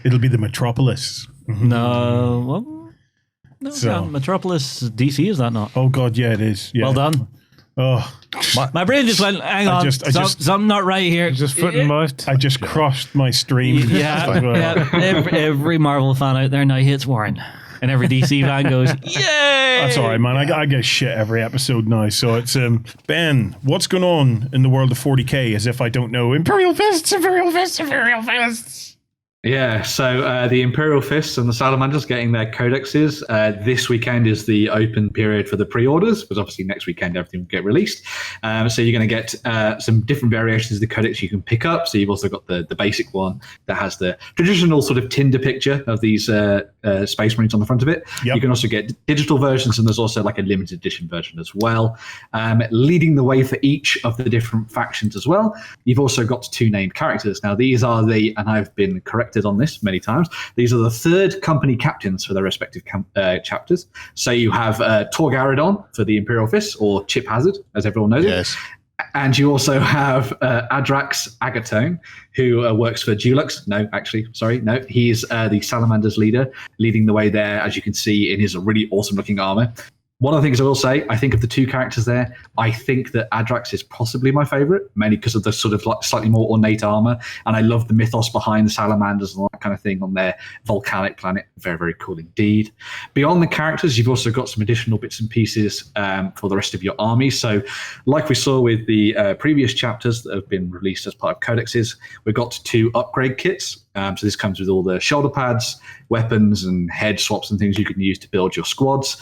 It'll be the Metropolis. No, Metropolis DC, is that not? Oh God, yeah, it is. Yeah. Well done. Oh, my brain just went, hang on, something not right here. Just foot and mouth. I just crossed my stream. Every Marvel fan out there now hates Warren. And every DC fan goes, yay! That's all right, man. I get shit every episode now. So it's, Ben, what's going on in the world of 40k as if I don't know? Imperial Fists, Imperial Fists, Imperial Fists. Yeah, so the Imperial Fists and the Salamanders getting their codexes. This weekend is the open period for the pre-orders, because obviously next weekend everything will get released. So you're going to get some different variations of the codex you can pick up. So you've also got the basic one that has the traditional sort of Tinder picture of these Space Marines on the front of it. Yep. You can also get digital versions, and there's also like a limited edition version as well. Leading the way for each of the different factions as well, you've also got 2 named characters. Now these are and I've been corrected on this many times, these are the 3rd company captains for their respective chapters. So you have Tor Garadon for the Imperial Fists, or Chip Hazard, as everyone knows Yes. it. And you also have Adrax Agatone, who works for Dulux. No, he's the Salamanders leader, leading the way there, as you can see, in his really awesome-looking armor. One of the things I will say, I think of the 2 characters there, I think that Adrax is possibly my favorite, mainly because of the sort of like slightly more ornate armor, and I love the mythos behind the Salamanders and all that kind of thing on their volcanic planet. Very, very cool indeed. Beyond the characters, you've also got some additional bits and pieces for the rest of your army. So like we saw with the previous chapters that have been released as part of codexes, we've got 2 upgrade kits. So this comes with all the shoulder pads, weapons, and head swaps and things you can use to build your squads.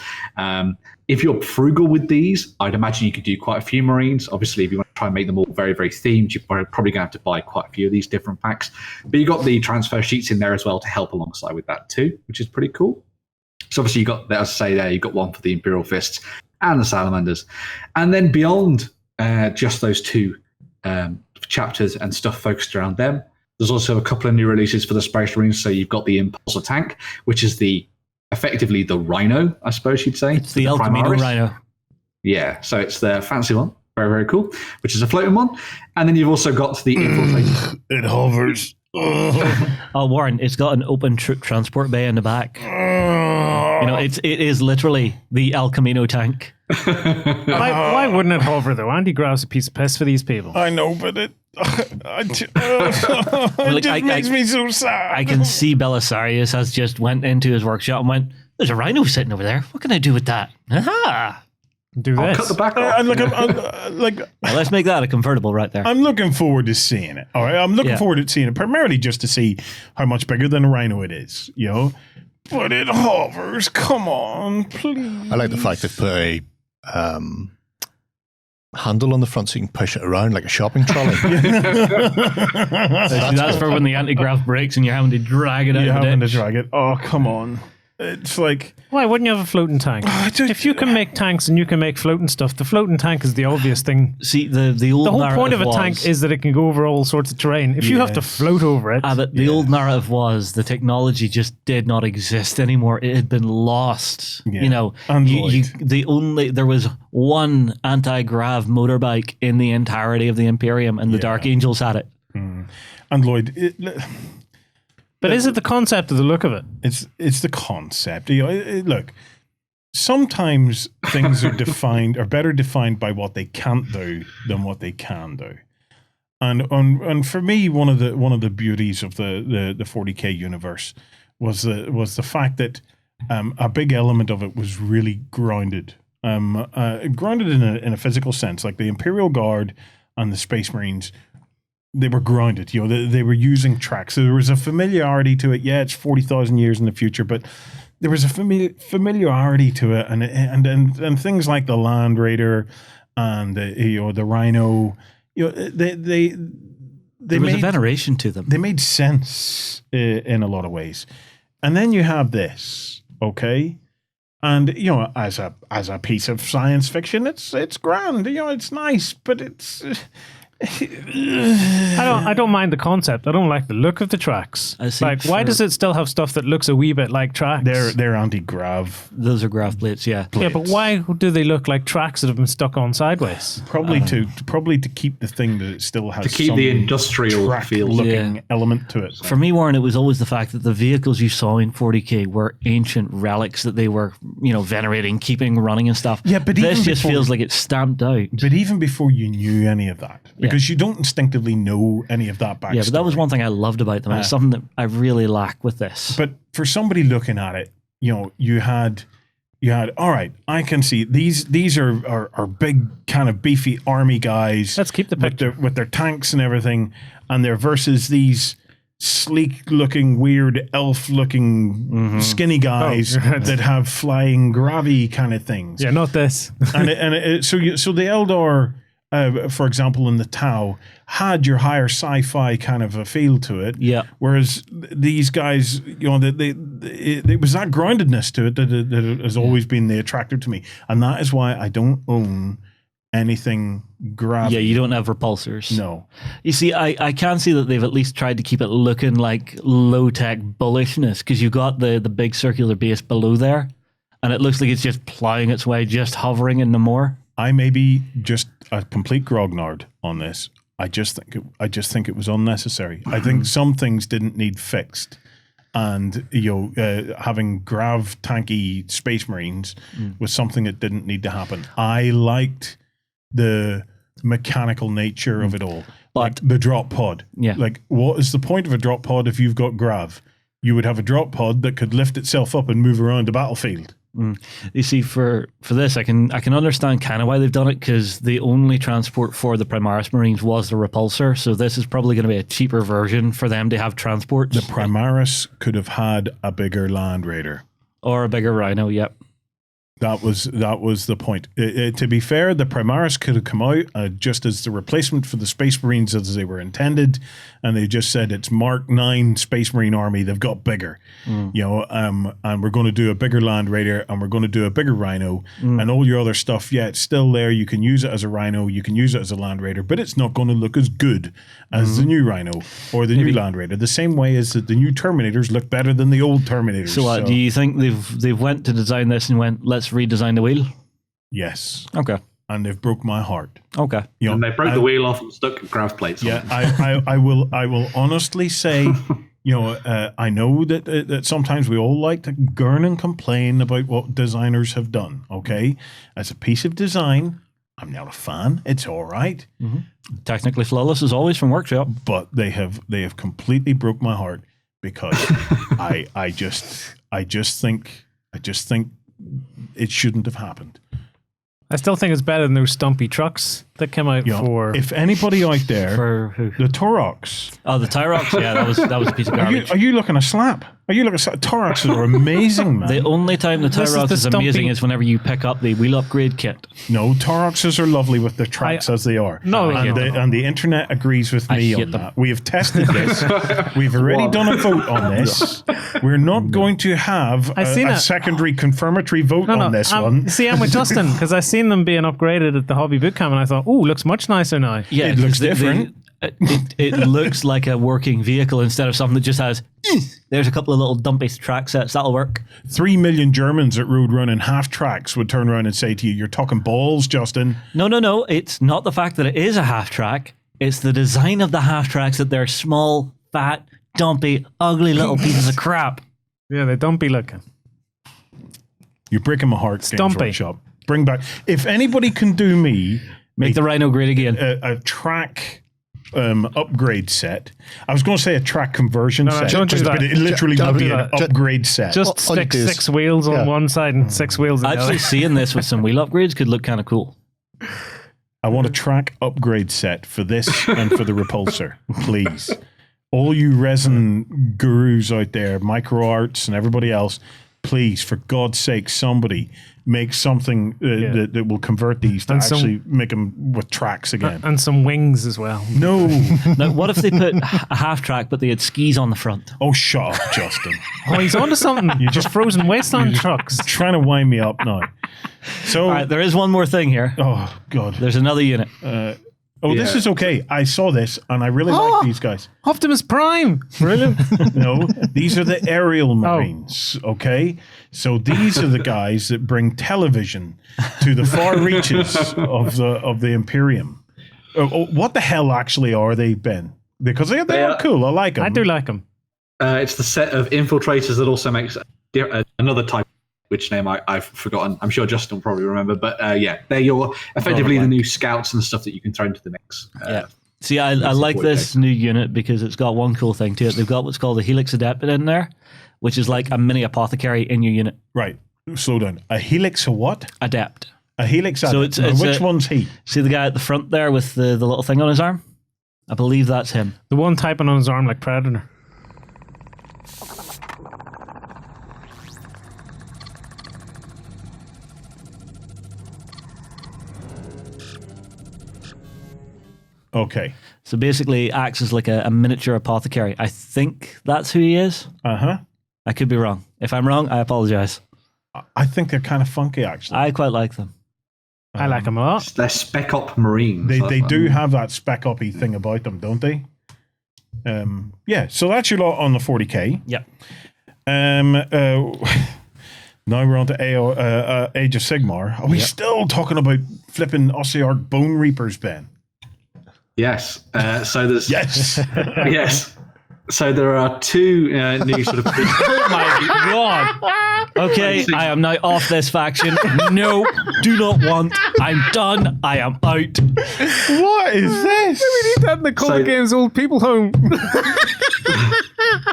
If you're frugal with these, I'd imagine you could do quite a few Marines. Obviously, if you want to try and make them all very, very themed, you're probably going to have to buy quite a few of these different packs. But you've got the transfer sheets in there as well to help alongside with that too, which is pretty cool. So obviously, you've got, as I say there, you've got one for the Imperial Fists and the Salamanders. And then beyond just those 2 chapters and stuff focused around them, there's also a couple of new releases for the Space Marines. So you've got the Impulsor tank, which is effectively the Rhino, I suppose you'd say. It's the El Camino Primaris. Rhino. Yeah, so it's the fancy one. Very, very cool, which is a floating one. And then you've also got the Infiltrator. It hovers. Oh, Warren, it's got an open troop transport bay in the back. It is literally the El Camino tank. Why wouldn't it hover though? Andy grabs a piece of piss for these people. I know, but it just makes me so sad. I can see Belisarius has just went into his workshop and went, "There's a rhino sitting over there. What can I do with that?" Aha! Do this. I'll cut the back off. Well, let's make that a convertible right there. I'm looking forward to seeing it. All right, I'm looking forward to seeing it primarily just to see how much bigger than a rhino it is. But it hovers. Come on, please. I like the fact they've put a handle on the front so you can push it around like a shopping trolley. That's for when the anti-grav breaks and you're having to drag it out. You're of the having to ditch. drag it. Oh, come on. It's like, Why wouldn't you have a floating tank? If you can make tanks and you can make floating stuff, the floating tank is the obvious thing. See, the old The whole point of narrative a tank is that it can go over all sorts of terrain. If you have to Yes. float over it, but the old narrative was the technology just did not exist anymore. It had been lost. Yeah. There was one anti-grav motorbike in the entirety of the Imperium, and the Dark Angels had it. and Lloyd, but is it the concept of the look of it? it's the concept. Look, sometimes things are better defined by what they can't do than what they can do. And for me, one of the beauties of the 40K universe was the fact that a big element of it was really grounded, grounded in a physical sense. Like the Imperial Guard and the Space Marines, they were grounded. They were using tracks. So there was a familiarity to it. Yeah, it's 40,000 years in the future, but there was a familiarity to it, and things like the Land Raider and the Rhino. There was a veneration to them. They made sense in a lot of ways. And then you have this, okay? And as a piece of science fiction, it's grand. It's nice, but it's I don't mind the concept. I don't like the look of the tracks. Like, why does it still have stuff that looks a wee bit like tracks? They're anti-grav. Those are grav plates, yeah. Yeah, but why do they look like tracks that have been stuck on sideways? Probably to keep the thing that it still has To keep some the industrial feel. looking element to it. For me, Warren, it was always the fact that the vehicles you saw in 40K were ancient relics that they were, venerating, keeping running and stuff. Yeah, but this even just before- feels like it's stamped out. But even before you knew any of that, because you don't instinctively know any of that backstory. Yeah, but that was one thing I loved about them. It's something that I really lack with this. But for somebody looking at it, you had all right, I can see these are big kind of beefy army guys. Let's keep the picture with their tanks and everything, and they're versus these sleek-looking, weird, elf-looking, skinny guys that have flying gravy kind of things. Yeah, not this. So the Eldar, for example, in the Tau, had your higher sci-fi kind of a feel to it. Yeah. Whereas these guys, there was that groundedness to it that has always been the attractor to me, and that is why I don't own anything gravity. Yeah, you don't have repulsors. No. You see, I can see that they've at least tried to keep it looking like low-tech bullishness, because you've got the big circular base below there, and it looks like it's just plowing its way, just hovering in the moor. I may be just a complete grognard on this. I just think it was unnecessary. I think some things didn't need fixed, and having grav tanky space marines was something that didn't need to happen. I liked the mechanical nature of it all, like the drop pod. Yeah, like what is the point of a drop pod if you've got grav? You would have a drop pod that could lift itself up and move around the battlefield. You see, for this, I can understand kind of why they've done it, because the only transport for the Primaris Marines was the repulsor, so this is probably going to be a cheaper version for them to have transports. The Primaris could have had a bigger Land Raider. Or a bigger Rhino, yep. That was the point. To be fair, the Primaris could have come out just as the replacement for the Space Marines as they were intended, and they just said it's Mark 9 Space Marine army. They've got bigger, and we're going to do a bigger Land Raider, and we're going to do a bigger Rhino, and all your other stuff. Yeah, it's still there. You can use it as a Rhino, you can use it as a Land Raider, but it's not going to look as good as the new Rhino or the new Land Raider. The same way as the new Terminators look better than the old Terminators. So, do you think they've went to design this and went, let's redesign the wheel? Yes. Okay. And they've broke my heart. Okay. And they broke the wheel off and stuck grav plates on it. I will honestly say, I know that sometimes we all like to gurn and complain about what designers have done. Okay, as a piece of design, I'm not a fan. It's all right. Technically flawless as always from Workshop, but they have completely broke my heart, because I just think it shouldn't have happened. I still think it's better than those stumpy trucks that came out for. If anybody out there, for who? The Torox. Oh, the Tyrox. Yeah, that was a piece of garbage. Are you looking a slap? Are you looking a slap? Toroxes are amazing, man. The only time the Tyrox is amazing is whenever you pick up the wheel upgrade kit. No, Toroxes are lovely with the tracks as they are. No, and the internet agrees with me on that. We have tested this. We've already done a vote on this. We're not going to have a secondary confirmatory vote on this one. See, I'm with Justin, because I seen them being upgraded at the Hobby Bootcamp, and I thought, oh, looks much nicer now. Yeah, it looks different. It looks like a working vehicle instead of something that just has, there's a couple of little dumpy track sets, that'll work. 3 million Germans at road running half tracks would turn around and say to you, you're talking balls, Justin. No. It's not the fact that it is a half track. It's the design of the half tracks, that they're small, fat, dumpy, ugly little pieces of crap. Yeah, they're dumpy looking. You're breaking my heart, Games Stumpy. Workshop. Bring back. If anybody can do me... Make the Rhino great again. A track... upgrade set. I was going to say a track conversion set, don't do that. but it literally would be an upgrade set. Just stick 6 wheels on one side and 6 wheels on the other. Actually, seeing this with some wheel upgrades could look kind of cool. I want a track upgrade set for this and for the repulsor, please. All you resin gurus out there, Micro Arts and everybody else, please, for God's sake, somebody make something that will convert these to actually make them with tracks again. And some wings as well. No. Now, what if they put a half track, but they had skis on the front? Oh, shut up, Justin. Oh, he's onto something. You just frozen wasteland trucks. Trying to wind me up now. So, all right, there is one more thing here. Oh, God. There's another unit. This is okay. I saw this, and I really like these guys. Optimus Prime. Brilliant. No, these are the aerial Marines, okay? So these are the guys that bring television to the far reaches of the Imperium. What the hell actually are they, Ben? Because they are cool. I like them. I do like them. It's the set of infiltrators that also makes another type, which name I've forgotten. I'm sure Justin will probably remember. But they're your effectively the new scouts and stuff that you can throw into the mix. See, I like this new unit because it's got one cool thing to it. They've got what's called a Helix Adept in there, which is like a mini apothecary in your unit. Right. Slow down. A Helix, a what? Adept. A Helix Adept. So it's which one's he? See the guy at the front there with the little thing on his arm? I believe that's him. The one typing on his arm like Predator. Okay. So basically, acts as like a miniature apothecary. I think that's who he is. Uh-huh. I could be wrong. If I'm wrong, I apologize. I think they're kind of funky, actually. I quite like them. I like them a lot. They're Spec Op Marines. They do have that spec uppy thing about them, don't they? Yeah, so that's your lot on the 40k. Yeah. Now we're on to Age of Sigmar. Are we still talking about flipping Ossiarch Bone Reapers, Ben? Yes. So there's Yes. yes. So there are two new sort of. Oh my god. Okay, I am now off this faction. No, do not want. I'm done. I am out. What is this? We need that in the Color Games Old People Home.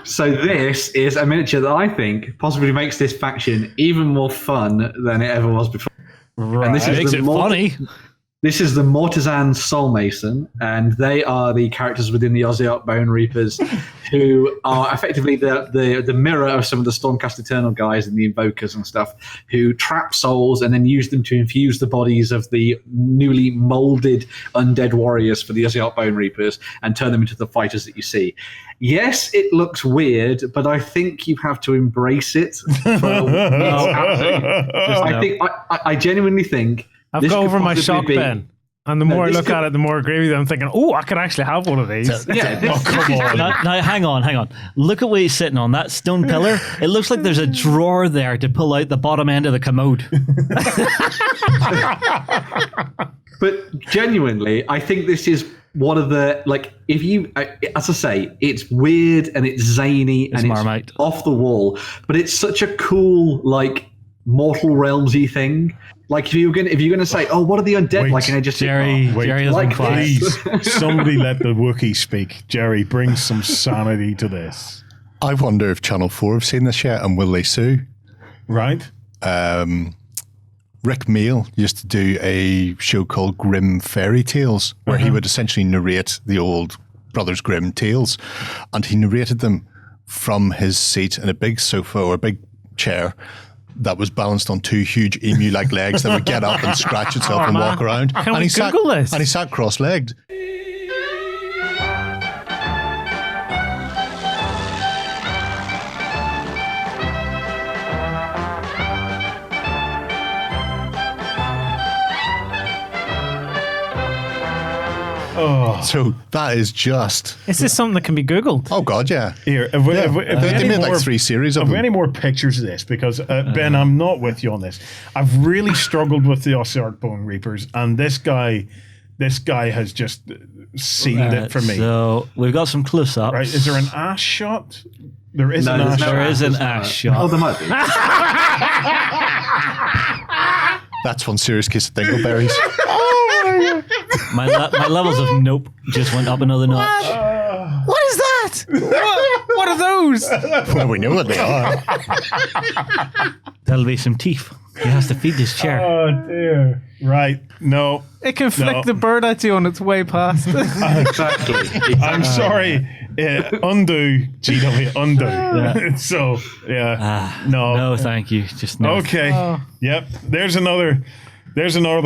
So this is a miniature that I think possibly makes this faction even more fun than it ever was before. Right. And this is Makes it funny. This is the Mortizan Soul Mason, and they are the characters within the Ossiarch Bone Reapers, who are effectively the mirror of some of the Stormcast Eternal guys and the Invokers and stuff, who trap souls and then use them to infuse the bodies of the newly molded undead warriors for the Ossiarch Bone Reapers and turn them into the fighters that you see. Yes, it looks weird, but I think you have to embrace it. I genuinely think. I've This got could over my possibly shock, be- Ben. And the more I look at it, the more I agree with you. I'm thinking, oh, I could actually have one of these. Yeah, this, Come on. Now, hang on. Look at what he's sitting on. That stone pillar. It looks like there's a drawer there to pull out the bottom end of the commode. but genuinely, I think this is one of the, like, if you, as I say, it's weird and it's zany and Marmite. it's off the wall, but it's such a cool, like, Mortal Realmsy thing. Like, if you're gonna say, oh, what are the undead Wait, like? And I just Jerry has been like quiet. Please, somebody let the Wookiee speak. Jerry, bring some sanity to this. I wonder if Channel 4 have seen this yet, and will they sue? Right? Rick Meal used to do a show called Grimm Fairy Tales, where he would essentially narrate the old Brothers Grimm tales, and he narrated them from his seat in a big sofa or a big chair that was balanced on two huge emu-like legs that would get up and scratch itself and walk around. Can and we Google this? And he sat cross-legged. Oh, So that is just... Is this something that can be Googled? Oh, God, yeah. here. Have we, have we They any made more, like 3 series of have we them. any more pictures of this? Because, Ben, I'm not with you on this. I've really struggled with the Ossiarch Bone Reapers, and this guy has just sealed it for me. So we've got some close-ups. Right? Is there an ass shot? There is No, an ass there's no shot. There is an ass ass shot. shot. Oh, there might be. That's one serious case of dingleberries. My levels of nope just went up another notch. What is that? what are those? Well, we know what they are. That'll be some teeth. He has to feed this chair. Oh, dear. Right. No. It can flick No. the bird at you on its way past. Exactly. I'm sorry. Undo, GW, undo. So, yeah. No. No, thank you. Just no. Okay. Yep. There's another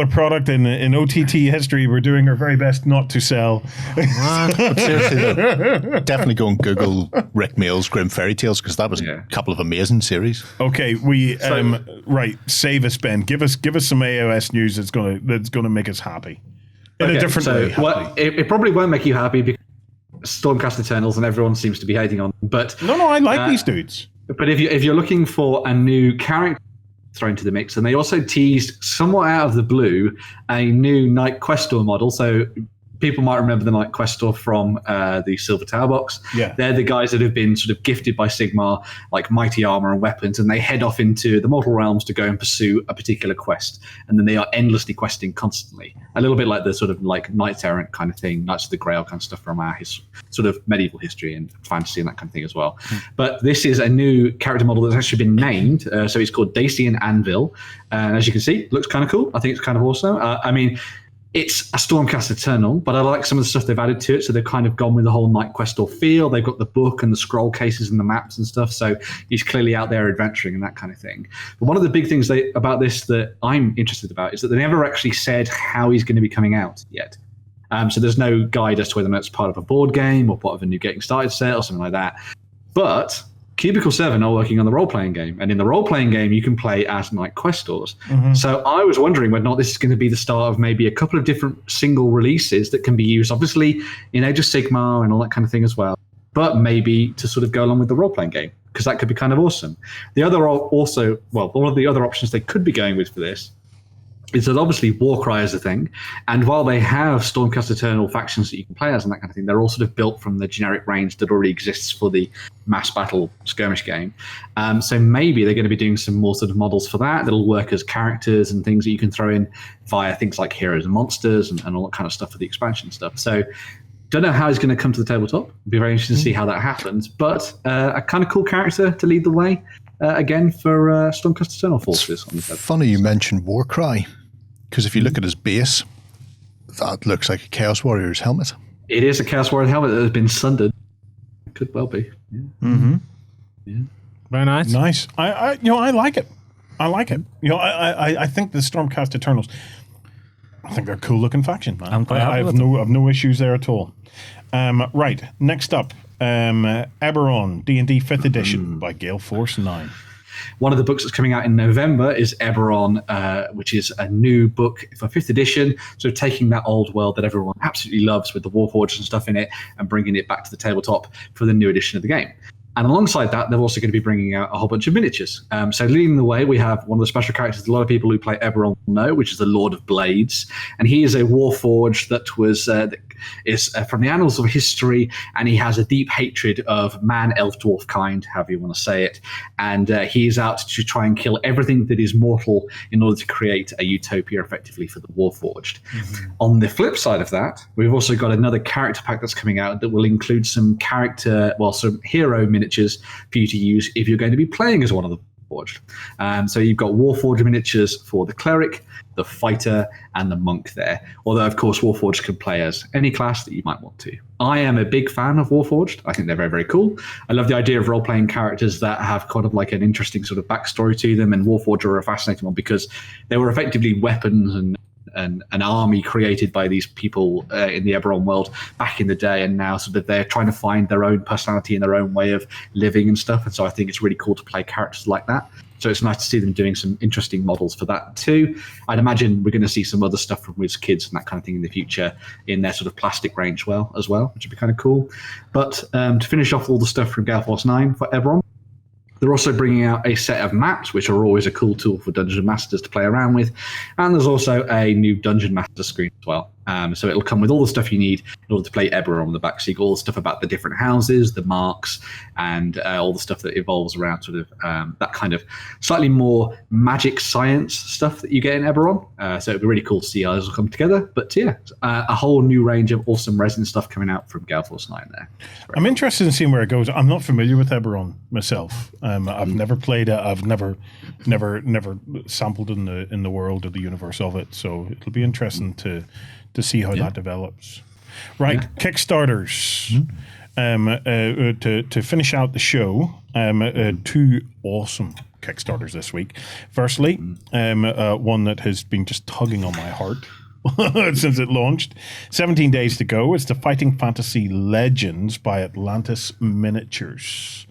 product in OTT history we're doing our very best not to sell. Seriously, though, definitely go and Google Rick Meal's Grim Fairy Tales, because that was a couple of amazing series. Okay, we right. Save us, Ben. Give us some AOS news that's gonna make us happy in a different way. Well, it probably won't make you happy because Stormcast Eternals and everyone seems to be hating on them. But No, I like these dudes. But if you're looking for a new character thrown to the mix, and they also teased somewhat out of the blue a new Knight Questor model. So people might remember the Knight Questor from the Silver Tower box. Yeah. They're the guys that have been sort of gifted by Sigmar, like mighty armor and weapons, and they head off into the mortal realms to go and pursue a particular quest. And then they are endlessly questing constantly. A little bit like the sort of like Knights Errant kind of thing, Knights of the Grail kind of stuff from our sort of medieval history and fantasy and that kind of thing as well. But this is a new character model that's actually been named. So it's called Dacian Anvil. And as you can see, looks kind of cool. I think it's kind of awesome. I mean, it's a Stormcast Eternal, but I like some of the stuff they've added to it. So they've kind of gone with the whole Night Questor feel. They've got the book and the scroll cases and the maps and stuff. So he's clearly out there adventuring and that kind of thing. But one of the big things about this that I'm interested about is that they never actually said how he's going to be coming out yet. So there's no guide as to whether that's part of a board game or part of a new Getting Started set or something like that. But Cubicle 7 are working on the role-playing game, and in the role-playing game, you can play as Night Questors. So I was wondering whether or not this is going to be the start of maybe a couple of different single releases that can be used, obviously, in Age of Sigmar and all that kind of thing as well, but maybe to sort of go along with the role-playing game, because that could be kind of awesome. One of the other options they could be going with for this is that obviously Warcry is a thing, and while they have Stormcast Eternal factions that you can play as and that kind of thing, they're all sort of built from the generic range that already exists for the mass battle skirmish game. So maybe they're going to be doing some more sort of models for that that'll work as characters and things that you can throw in via things like heroes and monsters and all that kind of stuff for the expansion stuff. So don't know how he's going to come to the tabletop. It'll be very interesting to see how that happens, but a kind of cool character to lead the way again for Stormcast Eternal forces. On the tabletop. Funny you mentioned Warcry, because if you look at his base, that looks like a Chaos Warrior's helmet. It is a Chaos Warrior helmet that has been sundered. Could well be. Yeah. Yeah. Very nice. Nice. I like it. I like it. I think the Stormcast Eternals, I think they're a cool looking faction, man. I have no issues there at all. Right. Next up, Eberron, D&D 5th edition by Gale Force 9. One of the books that's coming out in November is Eberron, which is a new book for 5th edition, so taking that old world that everyone absolutely loves with the Warforged and stuff in it and bringing it back to the tabletop for the new edition of the game. And alongside that, they're also going to be bringing out a whole bunch of miniatures. So leading the way, we have one of the special characters a lot of people who play Eberron know, which is the Lord of Blades. And he is a Warforged that was is from the annals of history, and he has a deep hatred of man, elf, dwarf kind, however you want to say it. And he is out to try and kill everything that is mortal in order to create a utopia effectively for the Warforged. On the flip side of that, we've also got another character pack that's coming out that will include some some hero miniatures for you to use if you're going to be playing as one of the Warforged. So you've got Warforged miniatures for the cleric, the fighter, and the monk there. Although, of course, Warforged can play as any class that you might want to. I am a big fan of Warforged. I think they're very, very cool. I love the idea of role-playing characters that have kind of like an interesting sort of backstory to them, and Warforged are a fascinating one because they were effectively weapons and an army created by these people in the Eberron world back in the day, and now sort of they're trying to find their own personality and their own way of living and stuff. And so I think it's really cool to play characters like that. So it's nice to see them doing some interesting models for that too. I'd imagine we're going to see some other stuff from WizKids and that kind of thing in the future in their sort of plastic range as well, which would be kind of cool. But to finish off all the stuff from Gale Force 9 for Eberron, they're also bringing out a set of maps, which are always a cool tool for Dungeon Masters to play around with. And there's also a new Dungeon Master screen as well. So it'll come with all the stuff you need in order to play Eberron on the back. So you got all the stuff about the different houses, the marks, and all the stuff that evolves around sort of that kind of slightly more magic science stuff that you get in Eberron. So it'd be really cool to see how those will come together. But yeah, a whole new range of awesome resin stuff coming out from Gale Force 9 there. I'm interested in seeing where it goes. I'm not familiar with Eberron myself. I've never played it. I've never sampled in the world or the universe of it. So it'll be interesting to see how that develops. Right, Kickstarters. To finish out the show, two awesome Kickstarters this week. Firstly, one that has been just tugging on my heart since it launched. 17 days to go. It's the Fighting Fantasy Legends by Atlantis Miniatures.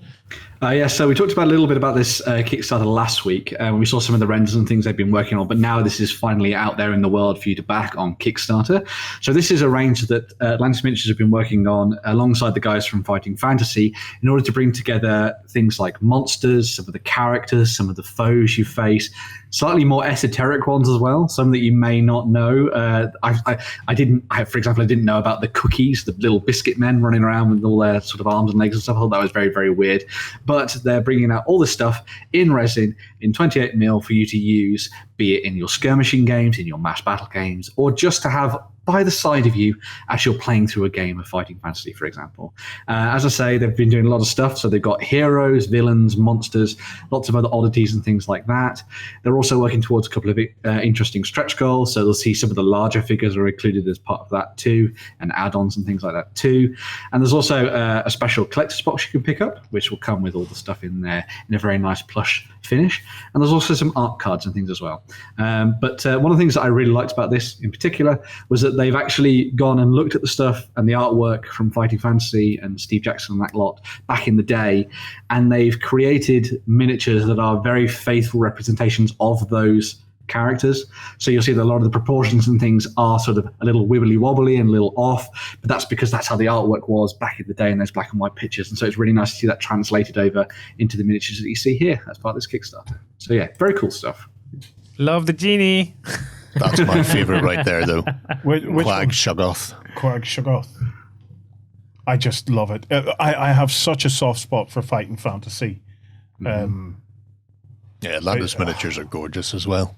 So we talked about a little bit about this Kickstarter last week. We saw some of the renders and things they've been working on, but now this is finally out there in the world for you to back on Kickstarter. So this is a range that Atlantis Miniatures have been working on alongside the guys from Fighting Fantasy in order to bring together things like monsters, some of the characters, some of the foes you face, slightly more esoteric ones as well, some that you may not know. For example, I didn't know about the cookies, the little biscuit men running around with all their sort of arms and legs and stuff. I thought that was very, very weird. But they're bringing out all this stuff in resin in 28mm for you to use, be it in your skirmishing games, in your mass battle games, or just to have by the side of you as you're playing through a game of Fighting Fantasy, for example. As I say, they've been doing a lot of stuff. So they've got heroes, villains, monsters, lots of other oddities and things like that. They're also working towards a couple of interesting stretch goals. So they'll see some of the larger figures are included as part of that too, and add-ons and things like that too. And there's also a special collector's box you can pick up, which will come with all the stuff in there in a very nice plush finish. And there's also some art cards and things as well. But one of the things that I really liked about this in particular was that they've actually gone and looked at the stuff and the artwork from Fighting Fantasy and Steve Jackson and that lot back in the day, and they've created miniatures that are very faithful representations of those characters. So you'll see that a lot of the proportions and things are sort of a little wibbly wobbly and a little off, but that's because that's how the artwork was back in the day in those black and white pictures. And so it's really nice to see that translated over into the miniatures that you see here as part of this Kickstarter. So yeah, very cool stuff. Love the genie. That's my favourite right there, though. Which Quag one? Shoggoth. Quag Shoggoth. I just love it. I have such a soft spot for Fighting Fantasy. Yeah, Atlantis miniatures are gorgeous as well.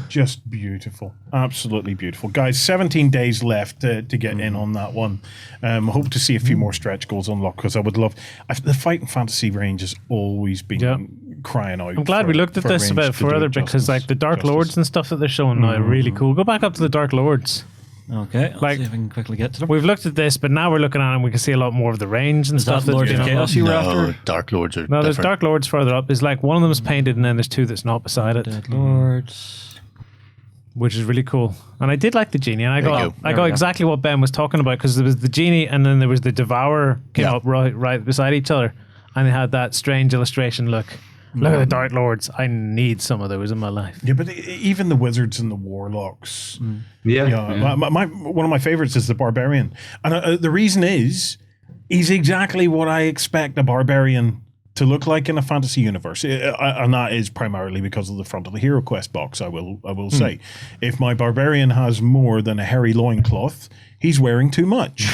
Just beautiful. Absolutely beautiful. Guys, 17 days left to get in on that one. Hope to see a few more stretch goals unlocked, because I would love... the Fighting Fantasy range has always been crying out. I'm glad we looked at this a bit further, because like the Dark Lords and stuff that they're showing now are really cool. Go back up to the Dark Lords. Okay, I'll see if I can quickly get to them. We've looked at this, but now we're looking at them, we can see a lot more of the range and Is stuff. that Lords of Chaos you were No, after? Dark Lords are No, there's different. Dark Lords further up. There's like one of them is painted, and then there's two that's not beside it, Dead Lords. which is really cool. And I did like the genie, and I There you got go. I got exactly what Ben was talking about, because there was the genie, and then there was the Devourer came Yeah. up right beside each other, and it had that strange illustration look. Look at the Dark Lords. I need some of those in my life. Yeah, but even the wizards and the warlocks. Yeah. One of my favorites is the barbarian, and the reason is he's exactly what I expect a barbarian to look like in a fantasy universe, and that is primarily because of the front of the Hero Quest box. I will say, if my barbarian has more than a hairy loincloth, he's wearing too much.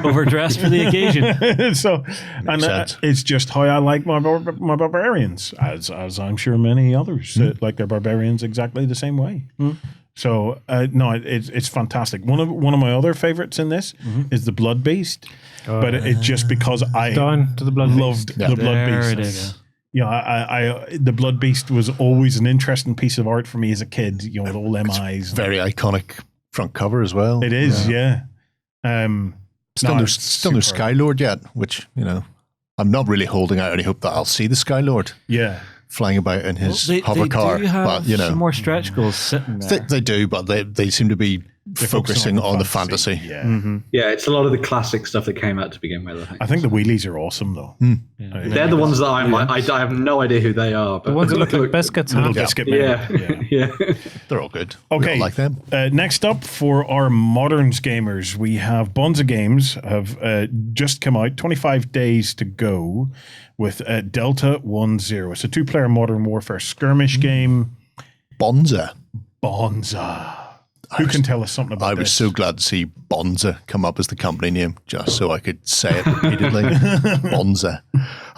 Overdressed for the occasion. So, and sense. it's just how I like my barbarians, as I'm sure many others like their barbarians exactly the same way. So no, it's fantastic. One of my other favorites in this is the Blood Beast, but it's just because I Down to the Blood loved Beast. the Blood There it Beast. is. Yeah, I the Blood Beast was always an interesting piece of art for me as a kid. You know, with all them eyes. Very iconic front cover as well. It is, yeah. Still no Skylord yet, which, I'm not really holding out any hope that I'll see the Skylord Yeah. flying about in his They hover car. do have But, some more stretch goals sitting there. they do, but they seem to be focusing on the fantasy. Yeah. Yeah, it's a lot of the classic stuff that came out to begin with, I think. I think the wheelies are awesome, though. They're the ones that I'm like, I have no idea who they are. But The ones that look like biscuits. Little Huh? biscuit man. Yeah. They're all good. We Okay. all like them. Next up for our Moderns gamers, we have Bonza Games have just come out, 25 days to go, with Delta 1-0. It's a 2-player Modern Warfare skirmish game. Bonza. Bonza. Who can tell us something about I was this? so glad to see Bonza come up as the company name, just so I could say it repeatedly. Bonza.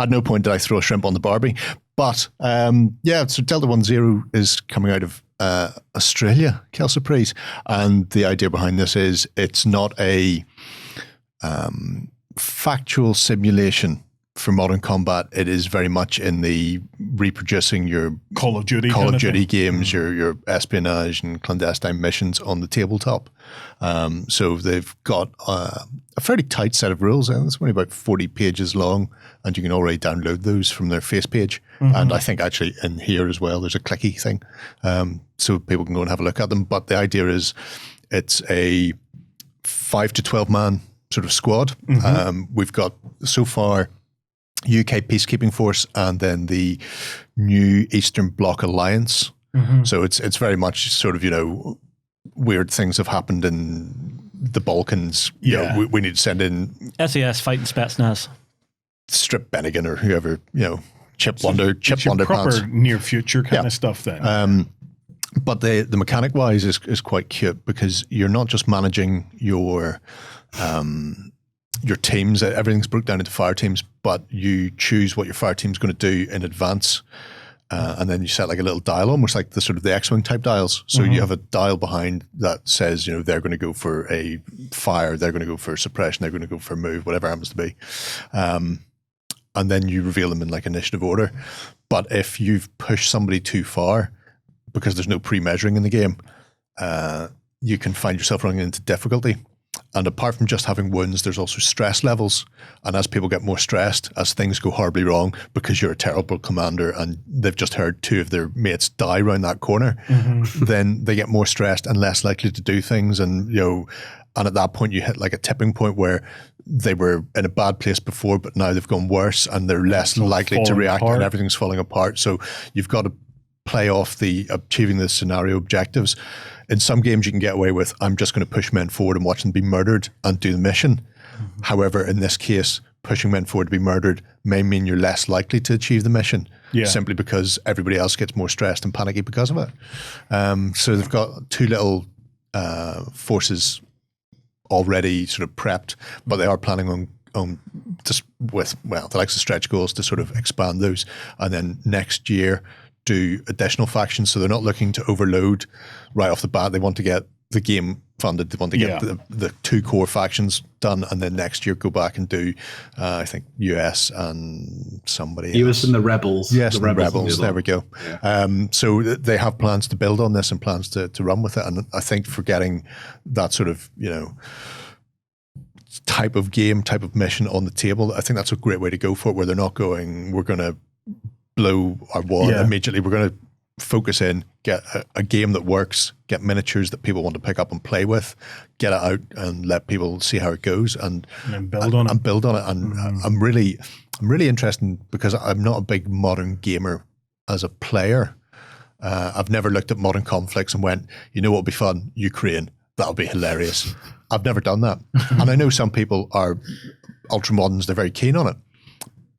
At no point did I throw a shrimp on the Barbie. But so Delta 1-0 is coming out of Australia, quelle surprise. And the idea behind this is it's not a factual simulation for modern combat. It is very much in the reproducing your Call of Duty. Call kind of Duty thing. games, your espionage and clandestine missions on the tabletop. So they've got a fairly tight set of rules, and it's only about 40 pages long, and you can already download those from their face page. And I think actually in here as well, there's a clicky thing, so people can go and have a look at them. But the idea is it's a 5 to 12 man sort of squad. We've got so far UK Peacekeeping Force and then the new Eastern Bloc Alliance. So it's very much sort of, weird things have happened in the Balkans. Yeah. We need to send in SES fighting Spetsnaz. Strip Bennigan or whoever, Chip Wonder It's your proper Pants. near future kind Yeah. of stuff then. But the mechanic wise is quite cute, because you're not just managing your teams. Everything's broken down into fire teams, but you choose what your fire team's going to do in advance. And then you set like a little dial, almost like the sort of the X-Wing type dials. So you have a dial behind that says, you know, they're going to go for a fire, they're going to go for suppression, they're going to go for a move, whatever it happens to be. And then you reveal them in like initiative order. But if you've pushed somebody too far, because there's no pre-measuring in the game, you can find yourself running into difficulty. And apart from just having wounds, there's also stress levels. And as people get more stressed, as things go horribly wrong, because you're a terrible commander and they've just heard 2 of their mates die around that corner, then they get more stressed and less likely to do things. And, you know, and at that point you hit like a tipping point where they were in a bad place before, but now they've gone worse and they're less likely to react and everything's falling apart. So you've got to play off the achieving the scenario objectives. In some games you can get away with, I'm just going to push men forward and watch them be murdered and do the mission. However, in this case, pushing men forward to be murdered may mean you're less likely to achieve the mission, simply because everybody else gets more stressed and panicky because of it. So they've got 2 little forces already sort of prepped, but they are planning on just with, well, the likes of stretch goals to sort of expand those. And then next year, do additional factions. So they're not looking to overload right off the bat. They want to get the game funded. They want to get the 2 core factions done, and then next year go back and do, I think, US and somebody US and the Rebels. Yes, the Rebels. There we go. Yeah. So they have plans to build on this and plans to run with it. And I think for getting that sort of, you know, type of game, type of mission on the table, I think that's a great way to go for it, where they're not going, we're going to blow our wad immediately. We're going to focus in, get a game that works, get miniatures that people want to pick up and play with, get it out and let people see how it goes, and then build on it. And I'm really interested, because I'm not a big modern gamer as a player. I've never looked at modern conflicts and went, you know what would be fun? Ukraine. That'll be hilarious. I've never done that. And I know some people are ultra moderns, they're very keen on it.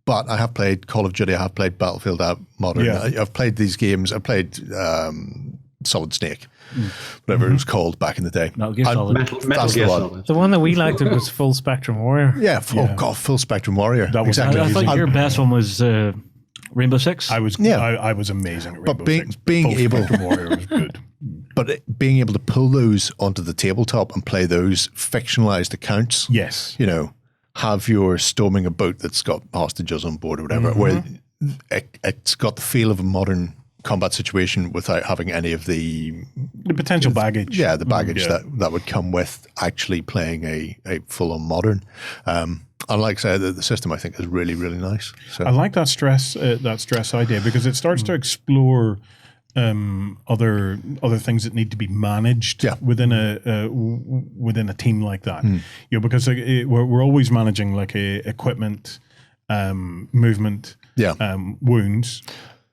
But I have played Call of Duty, I have played Battlefield Modern. I've played these games. I played Solid Snake, whatever it was called back in the day. Metal Gear Solid. Metal Gear Solid. The one that we liked was Full Spectrum Warrior. Oh God, Full Spectrum Warrior. That was exactly. I thought your best one was Rainbow Six. I was amazing at Rainbow But being Six. being Full able Spectrum Warrior was good. But being able to pull those onto the tabletop and play those fictionalized accounts, Yes. you know, have your storming a boat that's got hostages on board or whatever, where it's got the feel of a modern combat situation without having any of the potential baggage. Yeah, the baggage that would come with actually playing a full-on modern. And like I said, the system I think is really, really nice. So I like that stress idea, because it starts to explore other things that need to be managed within a team like that. You know, because we're always managing like equipment, movement, wounds.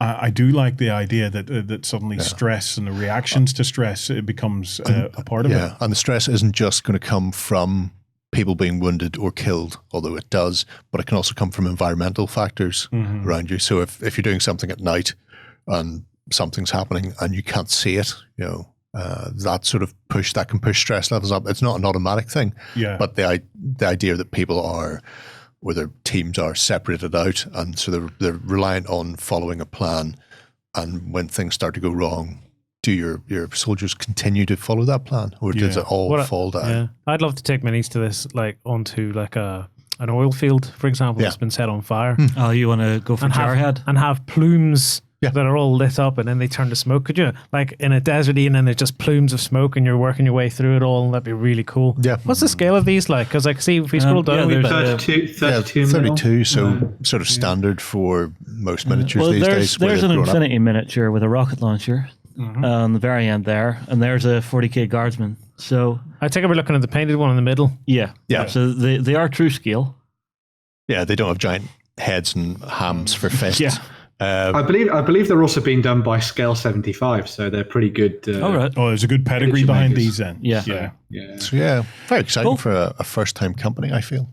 I do like the idea that suddenly stress and the reactions to stress, it becomes a part of it. And the stress isn't just going to come from people being wounded or killed, although it does, but it can also come from environmental factors around you. So if you're doing something at night and something's happening and you can't see it, you know, that can push stress levels up. It's not an automatic thing, but the idea that people are, or their teams are separated out, and so they're reliant on following a plan, and when things start to go wrong, do your soldiers continue to follow that plan, or does it all fall down? Yeah. I'd love to take minis to this, like onto like an oil field, for example, that's been set on fire. Oh, you want to go for Jarhead? And have plumes that are all lit up, and then they turn to smoke. Could you, like in a deserty, and then there's just plumes of smoke, and you're working your way through it all, and that'd be really cool. Yeah. What's the scale of these like? Because I can see if we scroll down, there's 32 so sort of standard for most miniatures these days. There's an Infinity miniature with a rocket launcher on the very end there, and there's a 40k guardsman. So I think we're looking at the painted one in the middle. Yeah. So they are true scale. Yeah, they don't have giant heads and hams for fists. Yeah. I believe they're also being done by Scale 75, so they're pretty good. Right. Oh, there's a good pedigree behind these then. Yeah. So very exciting for a first-time company, I feel.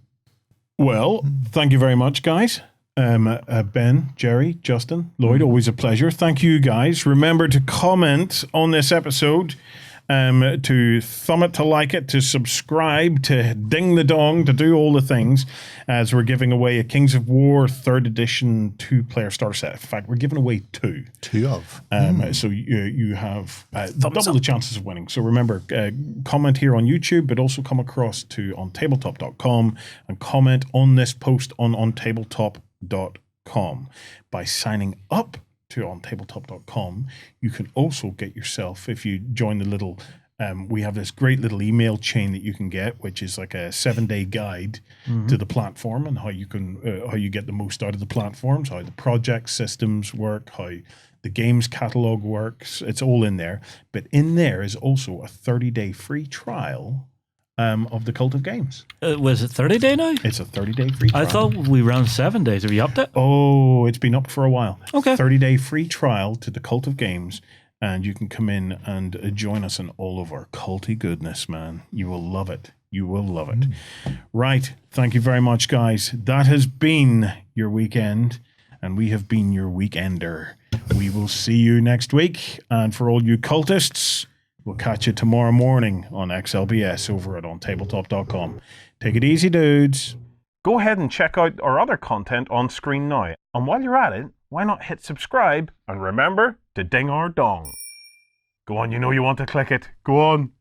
Well, thank you very much, guys. Ben, Gerry, Justin, Lloyd, always a pleasure. Thank you, guys. Remember to comment on this episode to thumb it, to like it, to subscribe, to ding the dong, to do all the things, as we're giving away a Kings of War 3rd edition 2-player starter set. In fact, we're giving away 2. 2 of. So you have double the chances of winning. So remember, comment here on YouTube, but also come across to ontabletop.com and comment on this post on ontabletop.com. By signing up to ontabletop.com, you can also get yourself, if you join the little, we have this great little email chain that you can get, which is like a 7-day guide to the platform and how you can, how you get the most out of the platforms, how the project systems work, how the games catalog works. It's all in there. But in there is also a 30-day free trial of the Cult of Games. Was it 30-day now? It's a 30-day free trial. I thought we ran 7 days. Have you upped it? Oh, it's been up for a while. Okay. 30-day free trial to the Cult of Games, and you can come in and join us in all of our culty goodness, man. You will love it. You will love it. Right. Thank you very much, guys. That has been your weekend, and we have been your weekender. We will see you next week, and for all you cultists, we'll catch you tomorrow morning on XLBS over at ontabletop.com. Take it easy, dudes. Go ahead and check out our other content on screen now. And while you're at it, why not hit subscribe and remember to ding our dong. Go on, you know you want to click it. Go on.